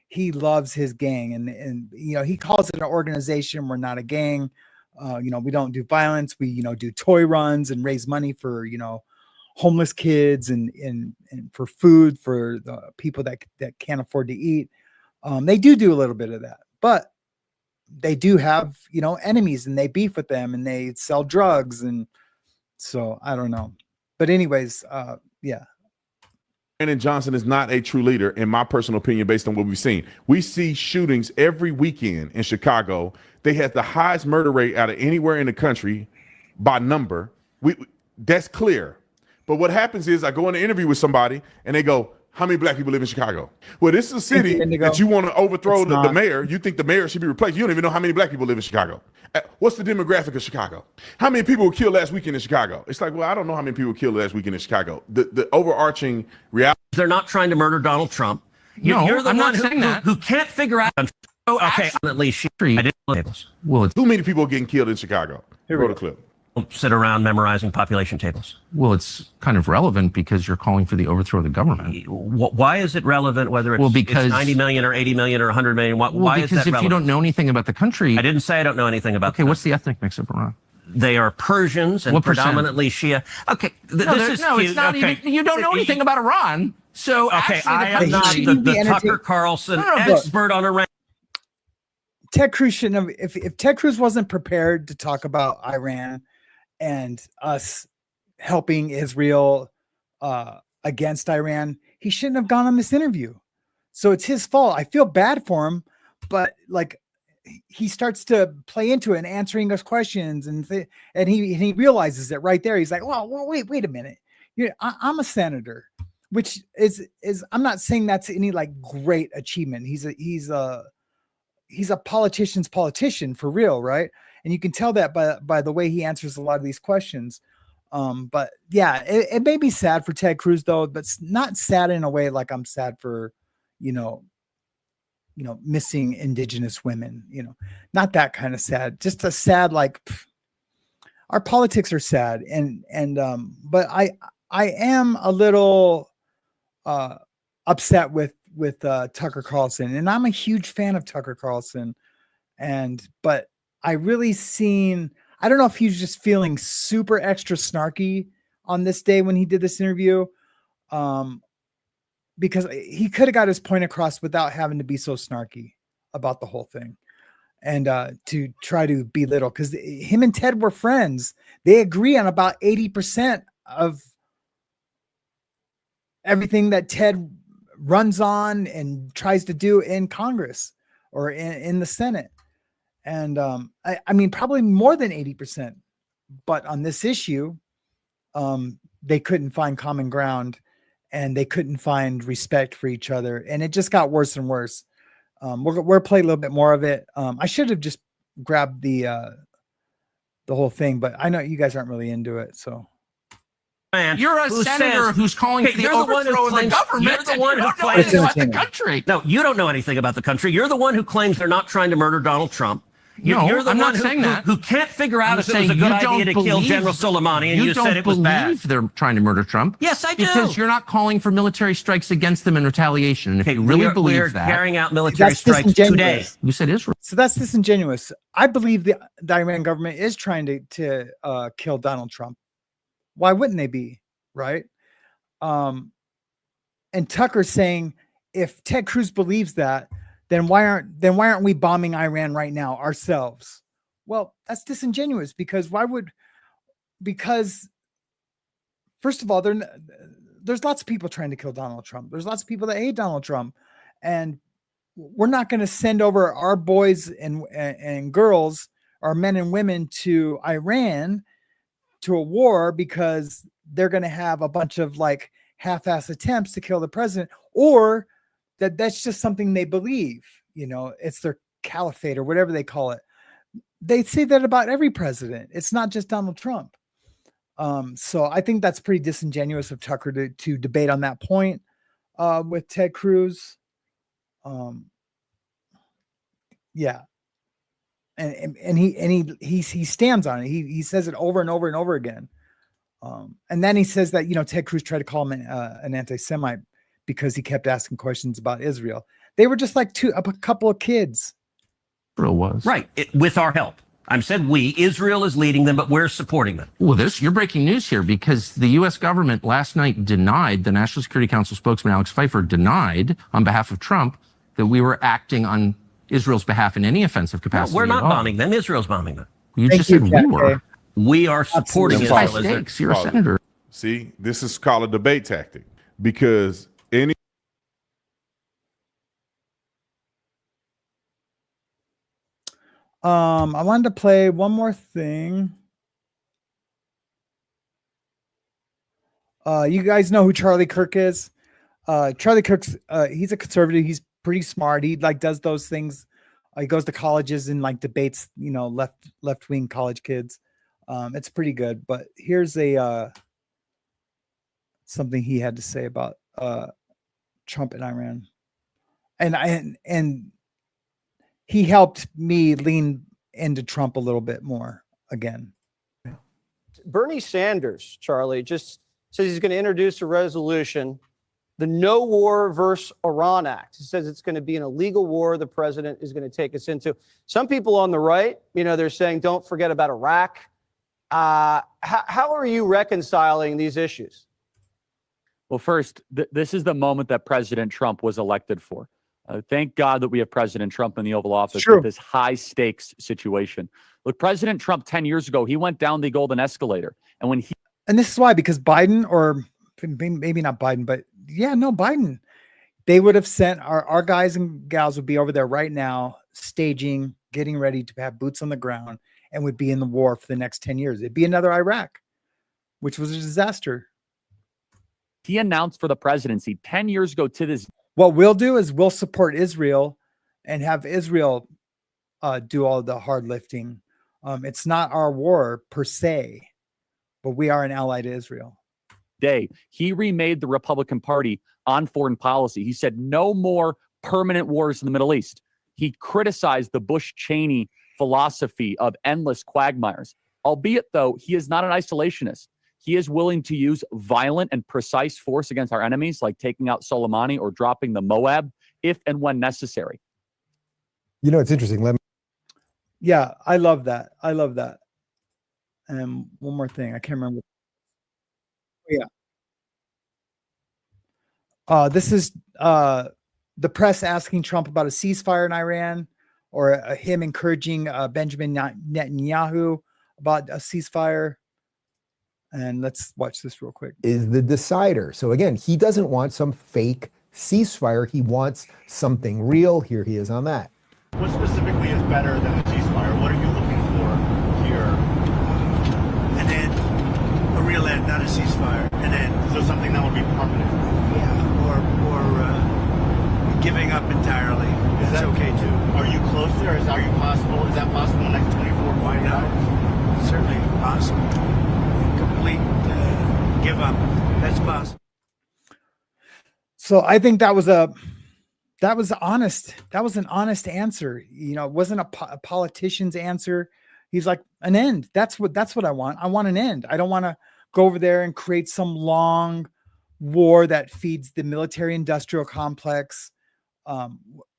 he loves his gang. And you know, he calls it an organization. We're not a gang. You know, we don't do violence. We, you know, do toy runs and raise money for, you know, homeless kids and for food for the people that can't afford to eat. They do a little bit of that, but they do have, you know, enemies, and they beef with them, and they sell drugs. And so I don't know, but anyways, yeah. Brandon Johnson is not a true leader, in my personal opinion, based on what we've seen. We see shootings every weekend in Chicago. They had the highest murder rate out of anywhere in the country by number. That's clear. But what happens is I go in an interview with somebody and they go, how many black people live in Chicago? Well, this is a city that you want to overthrow the mayor. You think the mayor should be replaced. You don't even know how many black people live in Chicago. What's the demographic of Chicago? How many people were killed last weekend in Chicago? It's like, well, I don't know how many people were killed last weekend in Chicago. The overarching reality. They're not trying to murder Donald Trump. You're the one who can't figure out. Oh, okay. At least I did tables. Well, too many people are getting killed in Chicago. Here we go. The clip. Don't sit around memorizing population tables. Well, it's kind of relevant because you're calling for the overthrow of the government. Why is it relevant whether it's, it's 90 million or 80 million or 100 million? Why is that relevant? Because if you don't know anything about the country... I didn't say I don't know anything about Okay, what's the ethnic mix of Iran? They are Persians and what predominantly Shia. Okay, it's not even... You don't know anything about Iran. So okay, I am not the Tucker Carlson expert on Iran. Ted Cruz shouldn't have... If Ted Cruz wasn't prepared to talk about Iran and us helping Israel against Iran, he shouldn't have gone on this interview. So it's his fault. I feel bad for him, but like he starts to play into it and answering us questions, and he realizes it right there. He's like, well wait a minute. I'm a senator, which is I'm not saying that's any like great achievement. He's a politician's politician for real, right? And you can tell that by the way he answers a lot of these questions. But yeah, it may be sad for Ted Cruz though, but it's not sad in a way like I'm sad for, you know, missing indigenous women, not that kind of sad, just a sad, like our politics are sad. But I am a little upset with Tucker Carlson, and I'm a huge fan of Tucker Carlson. But I really I don't know if he was just feeling super extra snarky on this day when he did this interview, because he could have got his point across without having to be so snarky about the whole thing and to try to belittle, because him and Ted were friends. They agree on about 80% of everything that Ted runs on and tries to do in Congress or in the Senate. And I mean, probably more than 80%. But on this issue, they couldn't find common ground, and they couldn't find respect for each other. And it just got worse and worse. We'll play a little bit more of it. I should have just grabbed the whole thing, but I know you guys aren't really into it. So you're a senator who's calling for the overthrow of the government. You're the one who claims about the country. No, you don't know anything about the country. You're the one who claims they're not trying to murder Donald Trump. You're the one who can't figure out if it was a good idea to kill General Soleimani, and you said it was bad. You don't believe they're trying to murder Trump. Yes, I do. Because you're not calling for military strikes against them in retaliation. And if you really believe that, we're carrying out military strikes today. You said Israel. So that's disingenuous. I believe the Iran government is trying to kill Donald Trump. Why wouldn't they be? Right. And Tucker saying, if Ted Cruz believes that, then why aren't we bombing Iran right now ourselves? Well, that's disingenuous because first of all, there's lots of people trying to kill Donald Trump. There's lots of people that hate Donald Trump, and we're not going to send over our boys and girls, our men and women to Iran to a war because they're going to have a bunch of like half-ass attempts to kill the president, or that's just something they believe. It's their caliphate or whatever they call it. They say that about every president. It's not just Donald Trump. So I think that's pretty disingenuous of Tucker to debate on that point with Ted Cruz. Yeah. And he stands on it. He says it over and over and over again. And then he says that, Ted Cruz tried to call him an anti-Semite because he kept asking questions about Israel. They were just like a couple of kids. Israel was. Right. With our help. I said we. Israel is leading them, but we're supporting them. Well, you're breaking news here because the U.S. government last night denied, the National Security Council spokesman Alex Pfeiffer denied on behalf of Trump that we were acting on Israel's behalf in any offensive capacity. No, we're not bombing them. Israel's bombing them. You just said we were. We are supporting Israel. Stakes. You're a senator. See, this is called a debate tactic because I wanted to play one more thing. You guys know who Charlie Kirk is? Charlie Kirk's he's a conservative. He's pretty smart. He does those things. He goes to colleges and debates, left wing college kids. It's pretty good. But here's a something he had to say about Trump and Iran, and he helped me lean into Trump a little bit more again. Bernie Sanders, Charlie, just says he's going to introduce a resolution, the No War versus Iran Act. He says it's going to be an illegal war the president is going to take us into. Some people on the right, they're saying don't forget about Iraq. How are you reconciling these issues? Well, first, this is the moment that President Trump was elected for. Thank God that we have President Trump in the Oval Office with this high stakes situation. Look, President Trump 10 years ago, he went down the golden escalator. And this is why, because Biden, or maybe not Biden, but Biden, they would have sent our guys and gals would be over there right now, staging, getting ready to have boots on the ground, and would be in the war for the next 10 years. It'd be another Iraq, which was a disaster. He announced for the presidency 10 years ago to this. What we'll do is we'll support Israel and have Israel do all the hard lifting. It's not our war per se, but we are an ally to Israel. He remade the Republican Party on foreign policy. He said no more permanent wars in the Middle East. He criticized the Bush-Cheney philosophy of endless quagmires. Albeit, though, he is not an isolationist. He is willing to use violent and precise force against our enemies, like taking out Soleimani or dropping the Moab, if and when necessary. It's interesting. Yeah, I love that. And one more thing, I can't remember. Yeah. This is the press asking Trump about a ceasefire in Iran, or him encouraging Benjamin Netanyahu about a ceasefire. And let's watch this real quick. Is the decider. So again, he doesn't want some fake ceasefire. He wants something real. Here he is on that. What specifically is better than a ceasefire? What are you looking for here? An end. A real end, not a ceasefire. An end. So something that would be permanent. Yeah, or giving up entirely. That's okay too. Are you close there? Is that possible in the next 24 Why not? Certainly possible. Complete give up. That's possible. So I think that was honest. That was an honest answer. It wasn't a politician's answer. He's like, an end. That's what I want. I want an end. I don't want to go over there and create some long war that feeds the military industrial complex.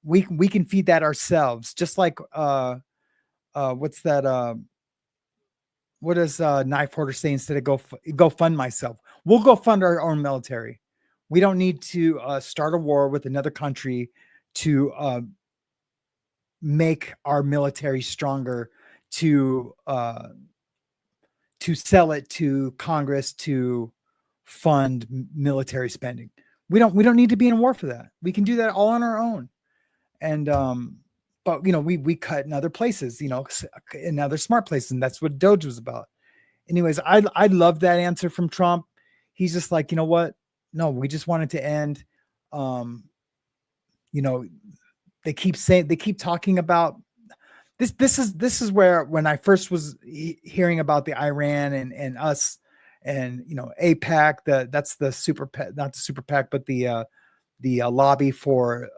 We can feed that ourselves. Just like what's that? Knife Hoarder say instead of go fund myself? We'll go fund our own military. We don't need to start a war with another country to make our military stronger, to sell it to Congress to fund military spending. We don't need to be in a war for that. We can do that all on our own. And but we cut in other places, in other smart places, and that's what Doge was about. Anyways, I love that answer from Trump. He's just like, you know what? No, we just want it to end. They keep talking about this. This is where, when I first was hearing about the Iran and us and APAC, that's the super PAC, not the super PAC, but the lobby for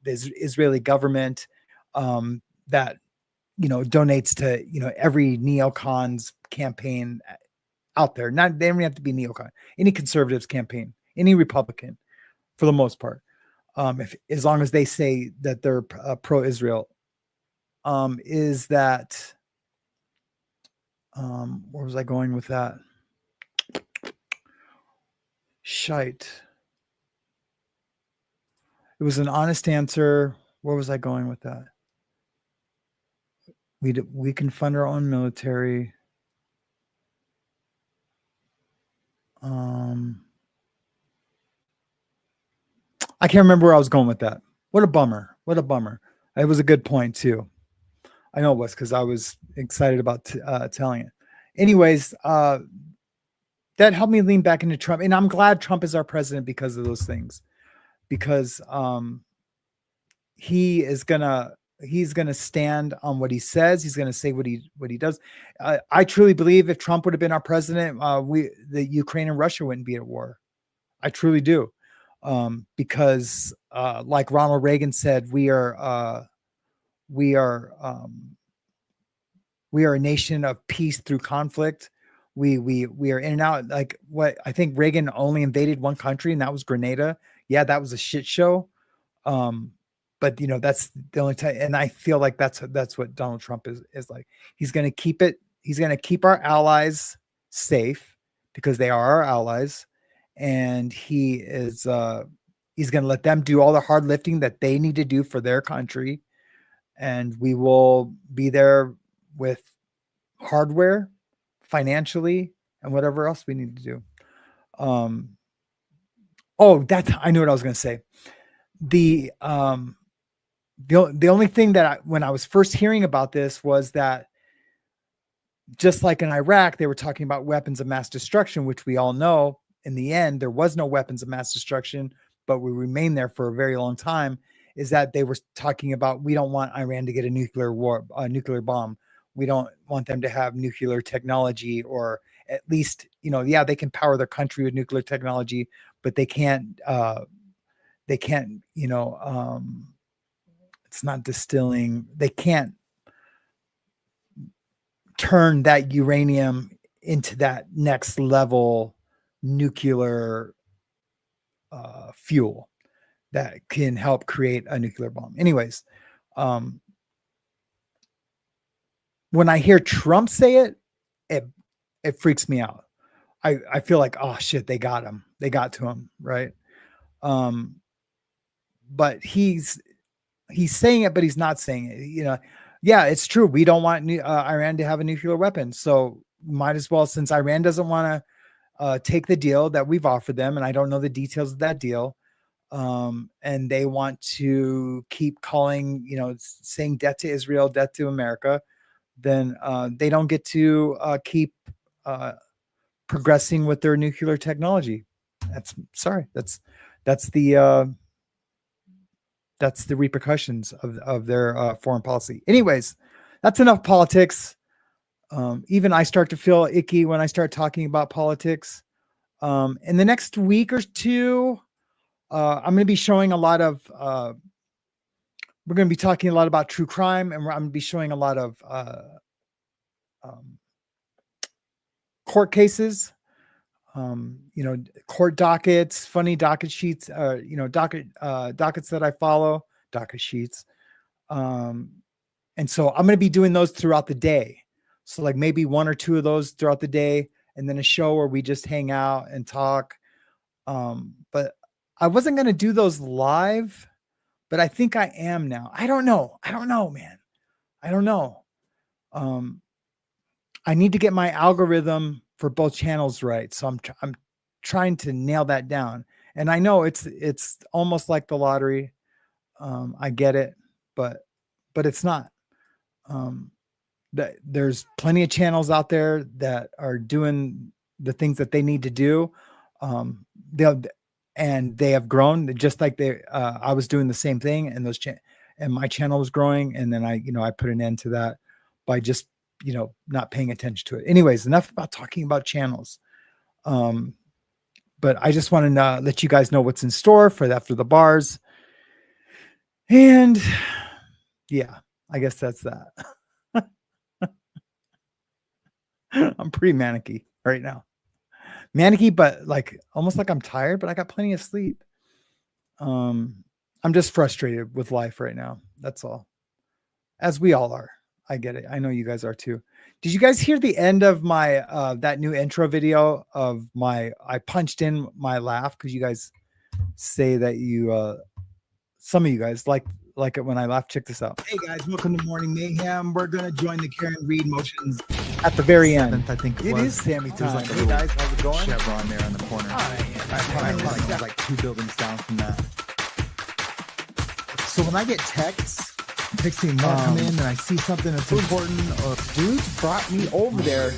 the Israeli government that donates to every neocon's campaign out there. Not, they don't have to be neocon, any conservatives campaign, any Republican, for the most part, as long as they say that they're pro-Israel. Is that where was I going with that? Shite. It was an honest answer. Where was I going with that? We can fund our own military. I can't remember where I was going with that. What a bummer. What a bummer. It was a good point too. I know it was, because I was excited about telling it. Anyways, that helped me lean back into Trump. And I'm glad Trump is our president because of those things. Because he's gonna stand on what he says. He's gonna say what he does. I truly believe if Trump would have been our president, the Ukraine and Russia wouldn't be at war. I truly do. Because like Ronald Reagan said, we are a nation of peace through conflict. We are in and out. Like, what I think Reagan only invaded one country, and that was Grenada. Yeah, that was a shit show. But that's the only time. And I feel like that's what Donald Trump is like. He's going to keep it. He's going to keep our allies safe because they are our allies. And he's going to let them do all the hard lifting that they need to do for their country. And we will be there with hardware, financially, and whatever else we need to do. I knew what I was going to say. The only thing that when I was first hearing about this was that, just like in Iraq, they were talking about weapons of mass destruction, which we all know in the end, there was no weapons of mass destruction, but we remained there for a very long time. Is that they were talking about, we don't want Iran to get a nuclear bomb. We don't want them to have nuclear technology, or at least, they can power their country with nuclear technology, but they can't, it's not distilling. They can't turn that uranium into that next level nuclear fuel that can help create a nuclear bomb. Anyways, when I hear Trump say it freaks me out. I feel like, oh shit, they got him. They got to him, right? But he's saying it, but he's not saying it. Yeah, it's true. We don't want Iran to have a nuclear weapon, so might as well, since Iran doesn't want to take the deal that we've offered them, and I don't know the details of that deal. And they want to keep calling, saying death to Israel, death to America, then they don't get to keep progressing with their nuclear technology. That's the repercussions of their foreign policy. Anyways, that's enough politics. Even I start to feel icky when I start talking about politics. In the next week or two, I'm going to be showing a lot of, we're going to be talking a lot about true crime, and I'm going to be showing a lot of court cases, court dockets, funny docket sheets, dockets that I follow, docket sheets. And so I'm going to be doing those throughout the day. So like maybe 1 or 2 of those throughout the day, and then a show where we just hang out and talk. But I wasn't going to do those live, but I think I am now. I don't know, man. I don't know. I need to get my algorithm for both channels right. So I'm trying to nail that down. And I know it's almost like the lottery. I get it, but it's not. That there's plenty of channels out there that are doing the things that they need to do. They have grown just like I was doing the same thing, and and my channel was growing. And then I put an end to that by just, not paying attention to it. Anyways, enough about talking about channels. But I just want to let you guys know what's in store for after the bars. And yeah, I guess that's that. I'm pretty manicky right now. Manicky, but like almost like I'm tired, but I got plenty of sleep. I'm just frustrated with life right now. That's all. As we all are. I get it. I know you guys are too. Did you guys hear the end of my that new intro video of I punched in my laugh because you guys say that you some of you guys like it when I laugh. Check this out. Hey guys, welcome to Morning Mayhem. We're gonna join the Karen Reed motions at the very end. I think it is Sammy time. Like hey guys, how's it going? Chevron there on the corner. Like 2 buildings down from that. So when I get texts saying more come in and I see something that's important, or dudes brought me over there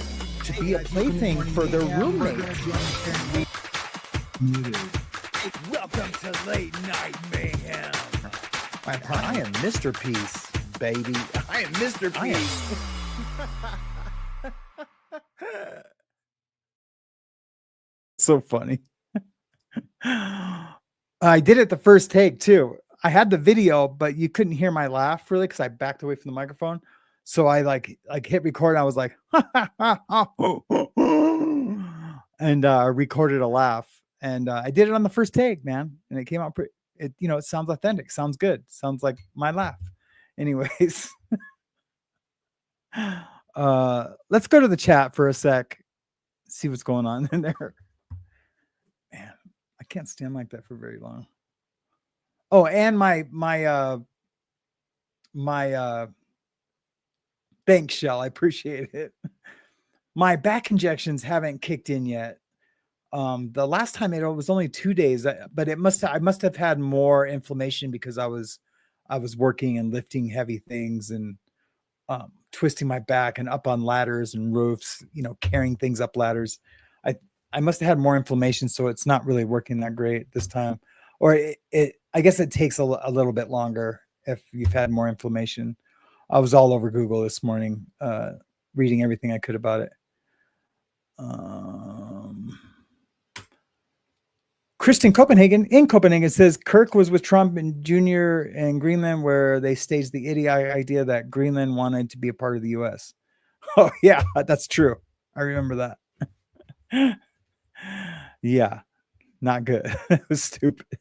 to be a plaything for their roommate. Welcome to Late Night Mayhem. I am Mr. Peace, baby. I am Mr. Peace. So funny. I did it the first take too. I had the video, but you couldn't hear my laugh really because I backed away from the microphone. So I like hit record. And I was like, and recorded a laugh. And I did it on the first take, man. And it came out pretty. It sounds authentic. Sounds good. Sounds like my laugh. Anyways, let's go to the chat for a sec. See what's going on in there. Man, I can't stand like that for very long. Oh, and my thanks, Shell. I appreciate it. My back injections haven't kicked in yet. The last time it was only 2 days, but I must have had more inflammation because I was working and lifting heavy things and twisting my back and up on ladders and roofs, carrying things up ladders. I must have had more inflammation, so it's not really working that great this time. Or I guess it takes a little bit longer if you've had more inflammation. I was all over Google this morning, reading everything I could about it. Kristen in Copenhagen says Kirk was with Trump and Jr. in Greenland, where they staged the idiot idea that Greenland wanted to be a part of the U.S. Oh yeah, that's true. I remember that. Yeah, not good. It was stupid.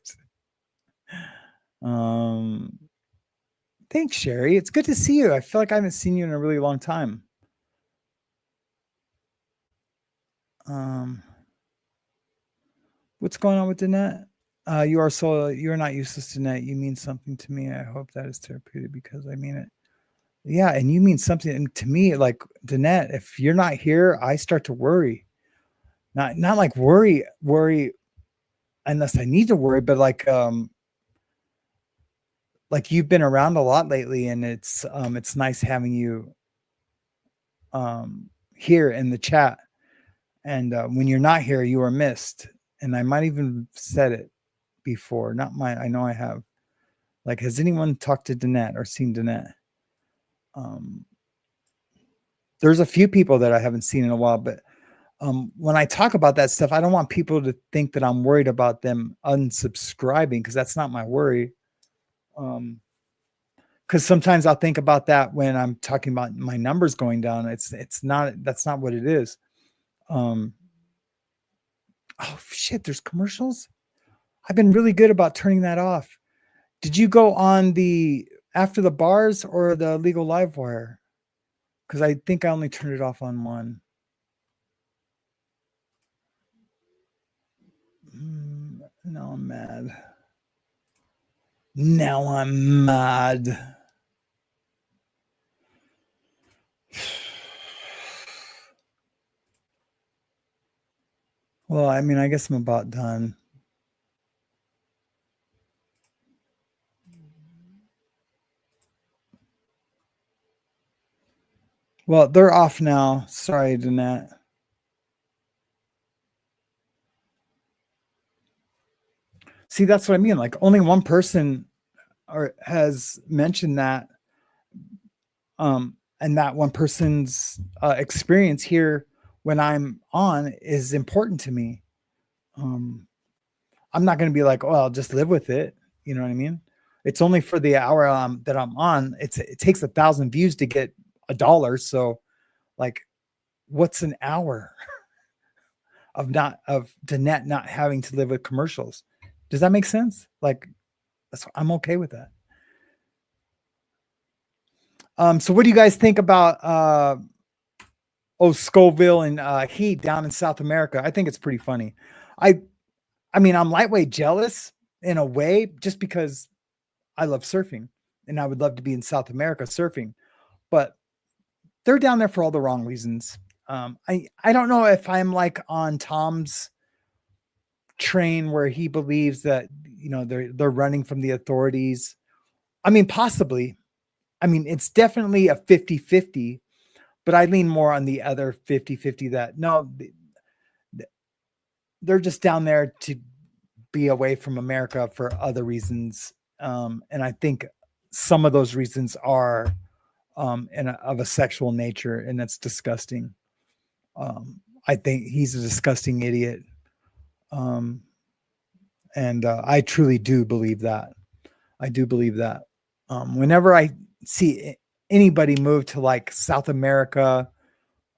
Thanks, Sherry. It's good to see you. I feel like I haven't seen you in a really long time. What's going on with Danette? You're not useless, Danette. You mean something to me. I hope that is therapeutic because I mean it. Yeah, and you mean something to me, like Danette. If you're not here, I start to worry. Not like worry unless I need to worry, but like you've been around a lot lately, and it's nice having you here in the chat. And when you're not here, you are missed. And I might even said it before. I know I have. Like, has anyone talked to Danette or seen Danette? There's a few people that I haven't seen in a while, but when I talk about that stuff, I don't want people to think that I'm worried about them unsubscribing, because that's not my worry. Because sometimes I'll think about that when I'm talking about my numbers going down. That's not what it is. Oh shit, there's commercials. I've been really good about turning that off. Did you go on the after the bars or the legal live wire? because I think I only turned it off on one. Now I'm mad. Now I'm mad. Well, I mean, I guess I'm about done. Well, they're off now. Sorry, Danette. See, that's what I mean. Like only one person has mentioned that. And that one person's experience here when I'm on is important to me. I'm not going to be like, oh, I'll just live with it. You know what I mean? It's only for the hour that I'm on. It takes 1,000 views to get $1. So like, what's an hour of Danette not having to live with commercials? Does that make sense? Like, I'm okay with that. So what do you guys think about Scoville and Heat down in South America? I think it's pretty funny. I mean, I'm lightweight jealous in a way, just because I love surfing and I would love to be in South America surfing, but they're down there for all the wrong reasons. I don't know if I'm like on Tom's train where he believes that, you know, they're running from the authorities. I mean, possibly. I mean, it's definitely a 50-50, but I lean more on the other 50-50 that no, they're just down there to be away from America for other reasons. And I think some of those reasons are of a sexual nature, and that's disgusting. I think he's a disgusting idiot. And I truly do believe that. I do believe that. Whenever I see anybody move to like South America,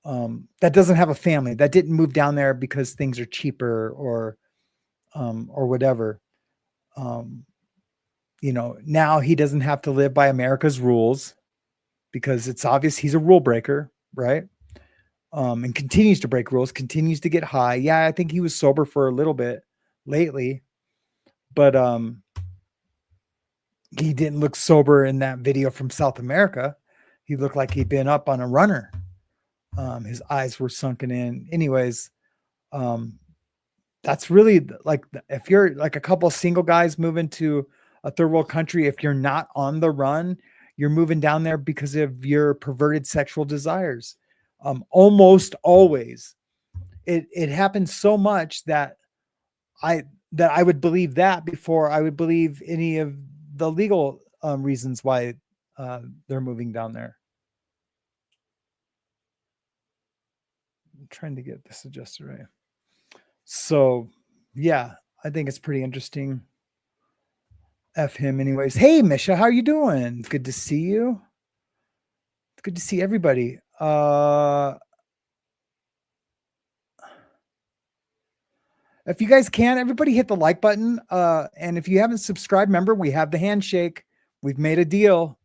that doesn't have a family, that didn't move down there because things are cheaper or whatever. You know, now he doesn't have to live by America's rules because it's obvious he's a rule breaker, right? And continues to break rules, continues to get high. Yeah, I think he was sober for a little bit lately, but he didn't look sober in that video from South America. He looked like he'd been up on a runner. His eyes were sunken in. Anyways, that's really like, if you're like a couple of single guys moving to a third world country, if you're not on the run, you're moving down there because of your perverted sexual desires. Almost always. It happens so much that I would believe that before I would believe any of the legal reasons why they're moving down there. I'm trying to get this adjusted right. So yeah, I think it's pretty interesting. F him anyways. Hey Misha, how are you doing? It's good to see you. It's good to see everybody. If you guys can, everybody hit the like button. And if you haven't subscribed, remember, we have the handshake. We've made a deal.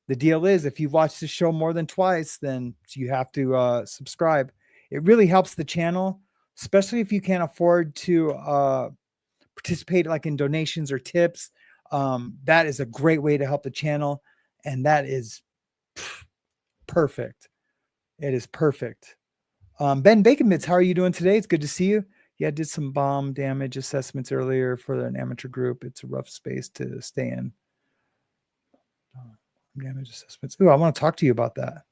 The deal is if you've watched the show more than twice, then you have to subscribe. It really helps the channel, especially if you can't afford to participate like in donations or tips. That is a great way to help the channel. And that is perfect. It is perfect. Ben Bacon Bits, how are you doing today? It's good to see you. Yeah, I did some bomb damage assessments earlier for an amateur group. It's a rough space to stay in. Damage assessments. Ooh, I want to talk to you about that.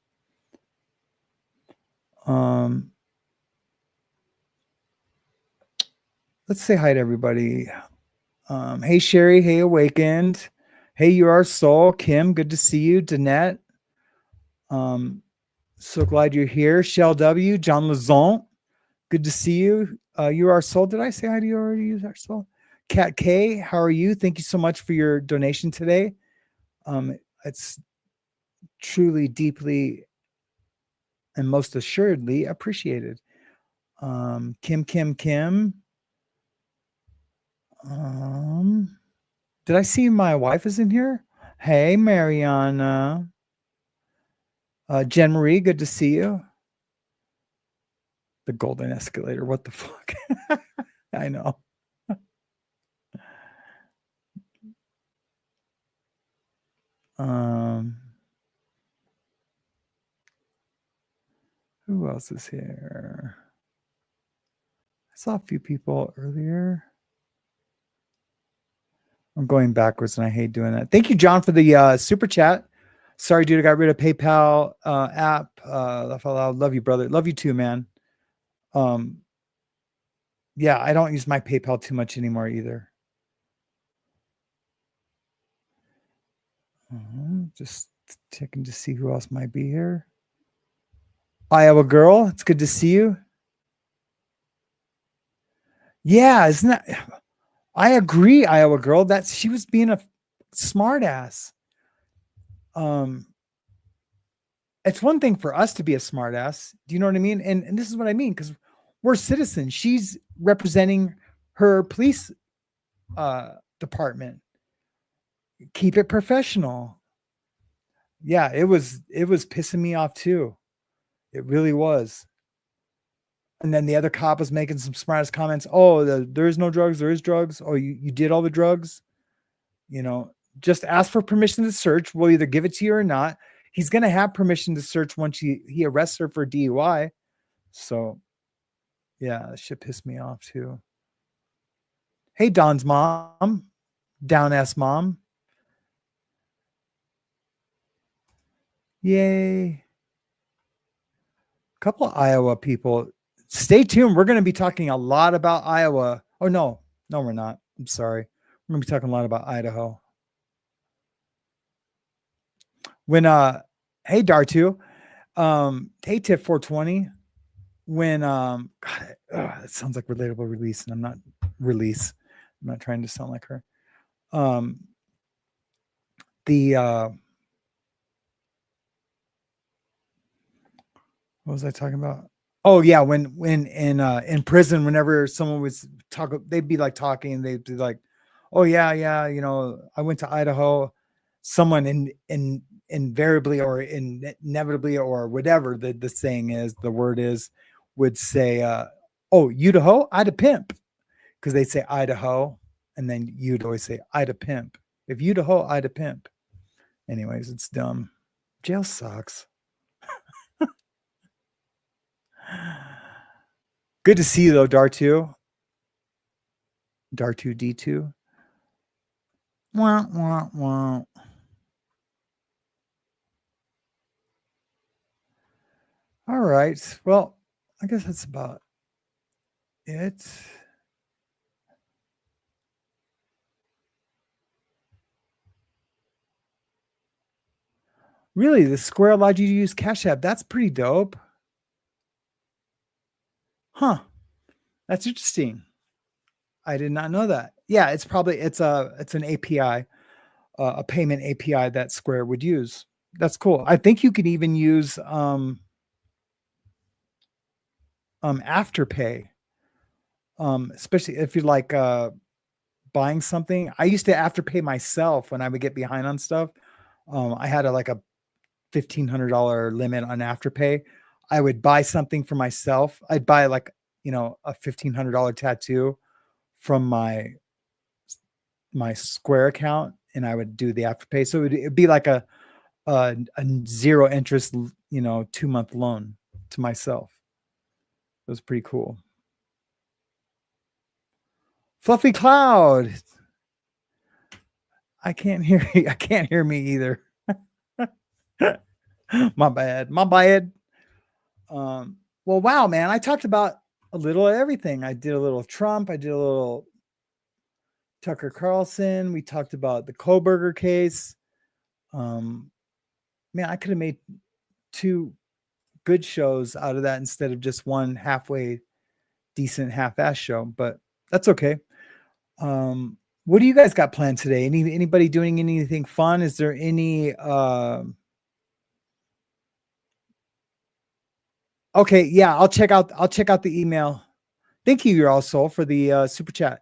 Let's say hi to everybody. Hey, Sherry. Hey, Awakened. Hey, You Are Soul. Kim, good to see you. Danette. So glad you're here. Shell W. John Lazon. Good to see you. You Are Soul. Did I say hi to you already? You Are Soul. Kat K, how are you? Thank you so much for your donation today. It's truly, deeply, and most assuredly appreciated. Kim. Did I see my wife is in here? Hey, Mariana. Jen Marie, good to see you. The golden escalator. What the fuck? I know. Who else is here? I saw a few people earlier. I'm going backwards and I hate doing that. Thank you, John, for the super chat. Sorry, dude, I got rid of PayPal app. Laugh out loud. Love you, brother. Love you too, man. Yeah, I don't use my PayPal too much anymore either. Just checking to see who else might be here. Iowa girl, it's good to see you. Yeah, isn't that? I agree, Iowa girl. She was being a smart ass. It's one thing for us to be a smart ass. Do you know what I mean? And this is what I mean, because we're citizens. She's representing her police department. Keep it professional. Yeah, it was pissing me off too. It really was. And then the other cop was making some smartass comments. Oh, there is no drugs. There is drugs. Oh, you did all the drugs. You know, just ask for permission to search. We'll either give it to you or not. He's going to have permission to search once he arrests her for DUI. So, yeah, that shit pissed me off too. Hey, Don's mom. Down ass mom. Yay. Couple of Iowa people. Stay tuned. We're going to be talking a lot about Iowa. Oh, no, we're not. I'm sorry. We're going to be talking a lot about Idaho. When, hey, Dartu, hey, Tip 420, when, God, it sounds like relatable release, and I'm not trying to sound like her. What was I talking about? Oh yeah, when in prison, whenever someone was they'd be like talking, and they'd be like, "Oh yeah, you know, I went to Idaho." Someone invariably or inevitably or whatever the saying is, the word is, would say, "Oh, Idaho, I'd a pimp," because they say Idaho, and then you'd always say I'd a pimp. If Idaho, I'd a pimp. Anyways, it's dumb. Jail sucks. Good to see you though, Dartu. Dartu D2. Wah, wah, wah. All right. Well, I guess that's about it. Really, the Square allowed you to use Cash App. That's pretty dope. Huh. That's interesting. I did not know that. Yeah, it's an API, a payment API that Square would use. That's cool. I think you can even use Afterpay, especially if you're like buying something. I used to Afterpay myself when I would get behind on stuff. I had a $1,500 limit on Afterpay. I would buy something for myself. I'd buy a $1,500 tattoo from my Square account, and I would do the Afterpay. So it'd be like a zero interest, 2-month loan to myself. It was pretty cool. Fluffy Cloud. I can't hear you. I can't hear me either. My bad. Well, wow, man. I talked about a little of everything. I did a little Trump. I did a little Tucker Carlson. We talked about the Koberger case. Man, I could have made 2 good shows out of that instead of just one halfway decent half-ass show, but that's okay. What do you guys got planned today? Anybody doing anything fun? Is there any okay, yeah, I'll check out the email. Thank you, Your Soul, for the super chat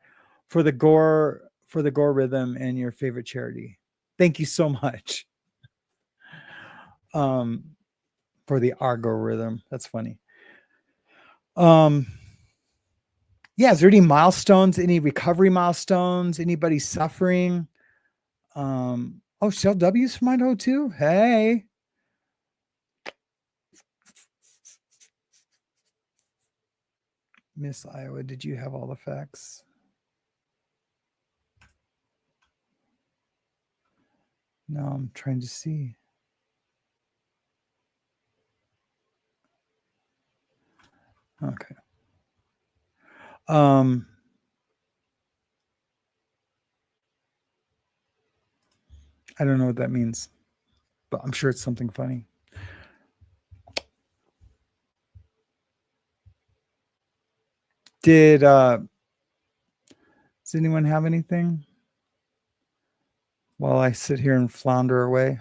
for the gore rhythm and your favorite charity. Thank you so much. for the algorithm. That's funny. Yeah, is there any milestones, any recovery milestones, anybody suffering? Oh, Shell W's from Idaho too. Hey. Miss Iowa, did you have all the facts? No, I'm trying to see. Okay. I don't know what that means, but I'm sure it's something funny. Does anyone have anything while I sit here and flounder away?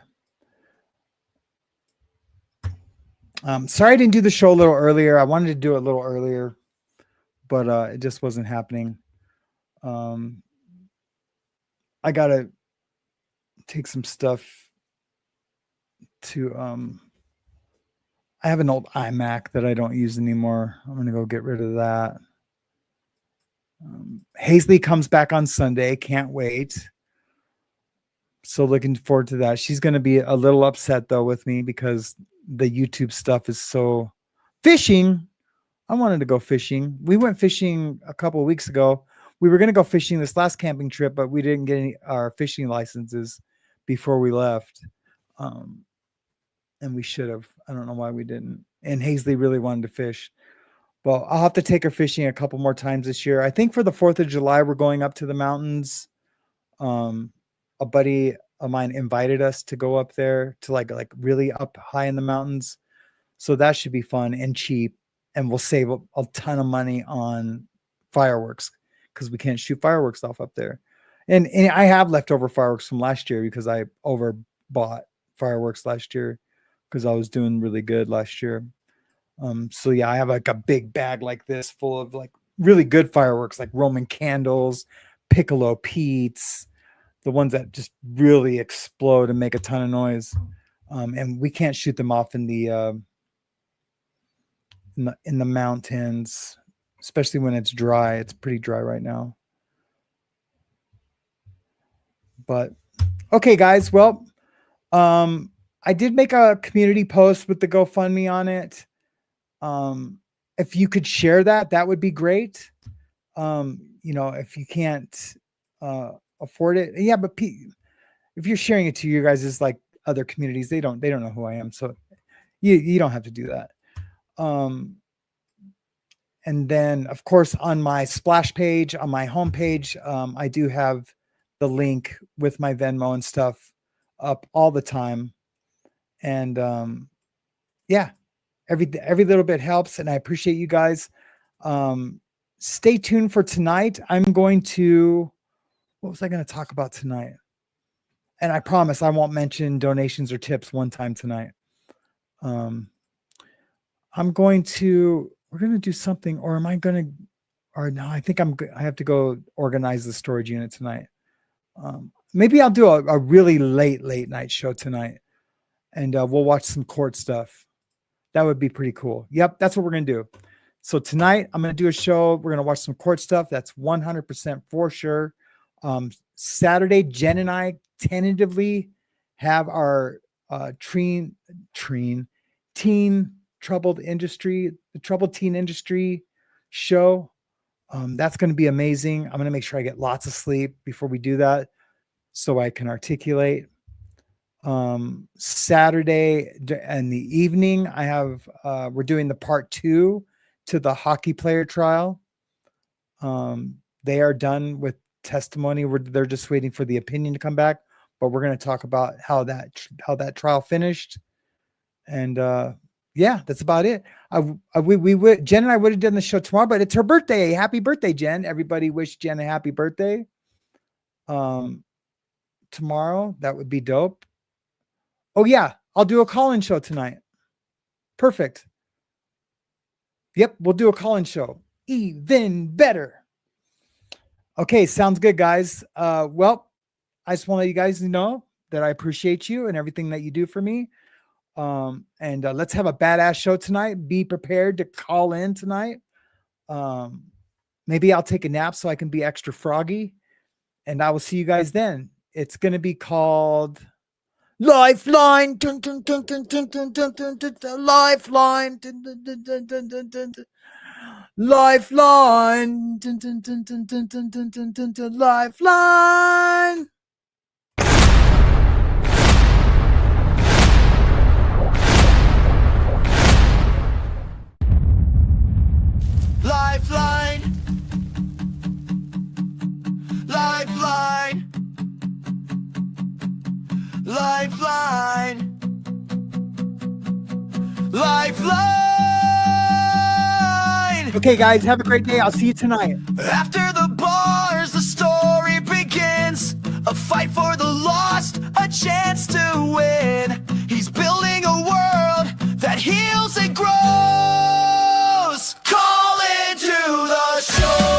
Sorry I didn't do the show a little earlier. I wanted to do it a little earlier, but it just wasn't happening. I gotta take some stuff to I have an old iMac that I don't use anymore. I'm gonna go get rid of that. Hazley comes back on Sunday. Can't wait. So looking forward to that. She's going to be a little upset though with me because the YouTube stuff is so fishing. I wanted to go fishing. We went fishing a couple of weeks ago. We were going to go fishing this last camping trip, but we didn't get our fishing licenses before we left. And we should have. I don't know why we didn't. And Hazley really wanted to fish. Well, I'll have to take her fishing a couple more times this year. I think for the 4th of July, we're going up to the mountains. A buddy of mine invited us to go up there to like really up high in the mountains. So that should be fun and cheap. And we'll save a ton of money on fireworks because we can't shoot fireworks off up there. And I have leftover fireworks from last year because I overbought fireworks last year because I was doing really good last year. So yeah, I have like a big bag like this full of like really good fireworks, like Roman candles, piccolo Pete's, the ones that just really explode and make a ton of noise. And we can't shoot them off in the mountains, especially when it's dry. It's pretty dry right now. But okay, guys. Well, I did make a community post with the GoFundMe on it. If you could share that, that would be great. If you can't afford it, yeah, but if you're sharing it to you guys is like other communities, they don't know who I am, so you don't have to do that. And then of course on my splash page, on my homepage, I do have the link with my Venmo and stuff up all the time. And yeah, every little bit helps, and I appreciate you guys. Stay tuned for tonight. What was I going to talk about tonight? And I promise I won't mention donations or tips one time tonight. We're going to do something, or am I going to, or no, I think I have to go organize the storage unit tonight. Maybe I'll do a really late night show tonight, and we'll watch some court stuff. That would be pretty cool. Yep, that's what we're going to do. So tonight I'm going to do a show. We're going to watch some court stuff. That's 100% for sure. Saturday, Jen and I tentatively have our teen troubled teen industry show. That's going to be amazing. I'm going to make sure I get lots of sleep before we do that so I can articulate. Saturday in the evening, we're doing the part 2 to the hockey player trial. They are done with testimony. They're just waiting for the opinion to come back, but we're going to talk about how that trial finished. And yeah, that's about it. We would, Jen and I would have done the show tomorrow, but it's her birthday. Happy birthday, Jen. Everybody wish Jen a happy birthday. Tomorrow, that would be dope. Oh yeah, I'll do a call-in show tonight. Perfect. Yep, we'll do a call-in show. Even better. Okay, sounds good, guys. Well, I just want to let you guys know that I appreciate you and everything that you do for me. And let's have a badass show tonight. Be prepared to call in tonight. Maybe I'll take a nap so I can be extra froggy. And I will see you guys then. It's going to be called Lifeline. Dun, dun, dun, dun, dun, dun, dun, dun, dun, dun, Lifeline. Dun, dun, dun, dun, dun, dun, dun, dun. Lifeline. Dun, dun, dun, dun, dun, dun, dun, dun, dun, dun, Lifeline. Lifeline. Lifeline. Lifeline. Lifeline. Okay, guys, have a great day. I'll see you tonight. After the bars, the story begins. A fight for the lost, a chance to win. He's building a world that heals and grows. Call into the show.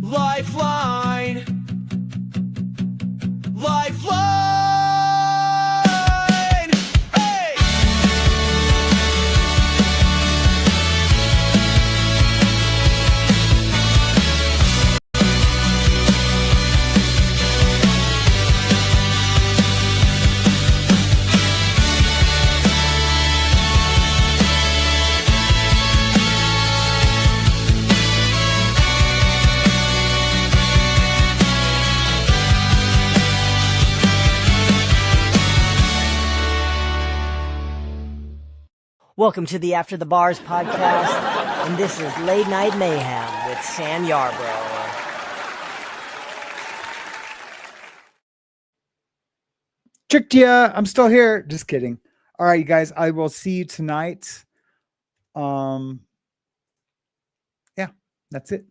Lifeline. Lifeline. Hey! Welcome to the After the Bars podcast, and this is Late Night Mayhem with Sam Yarbrough. Tricked ya. I'm still here. Just kidding. All right, you guys. I will see you tonight. Yeah, that's it.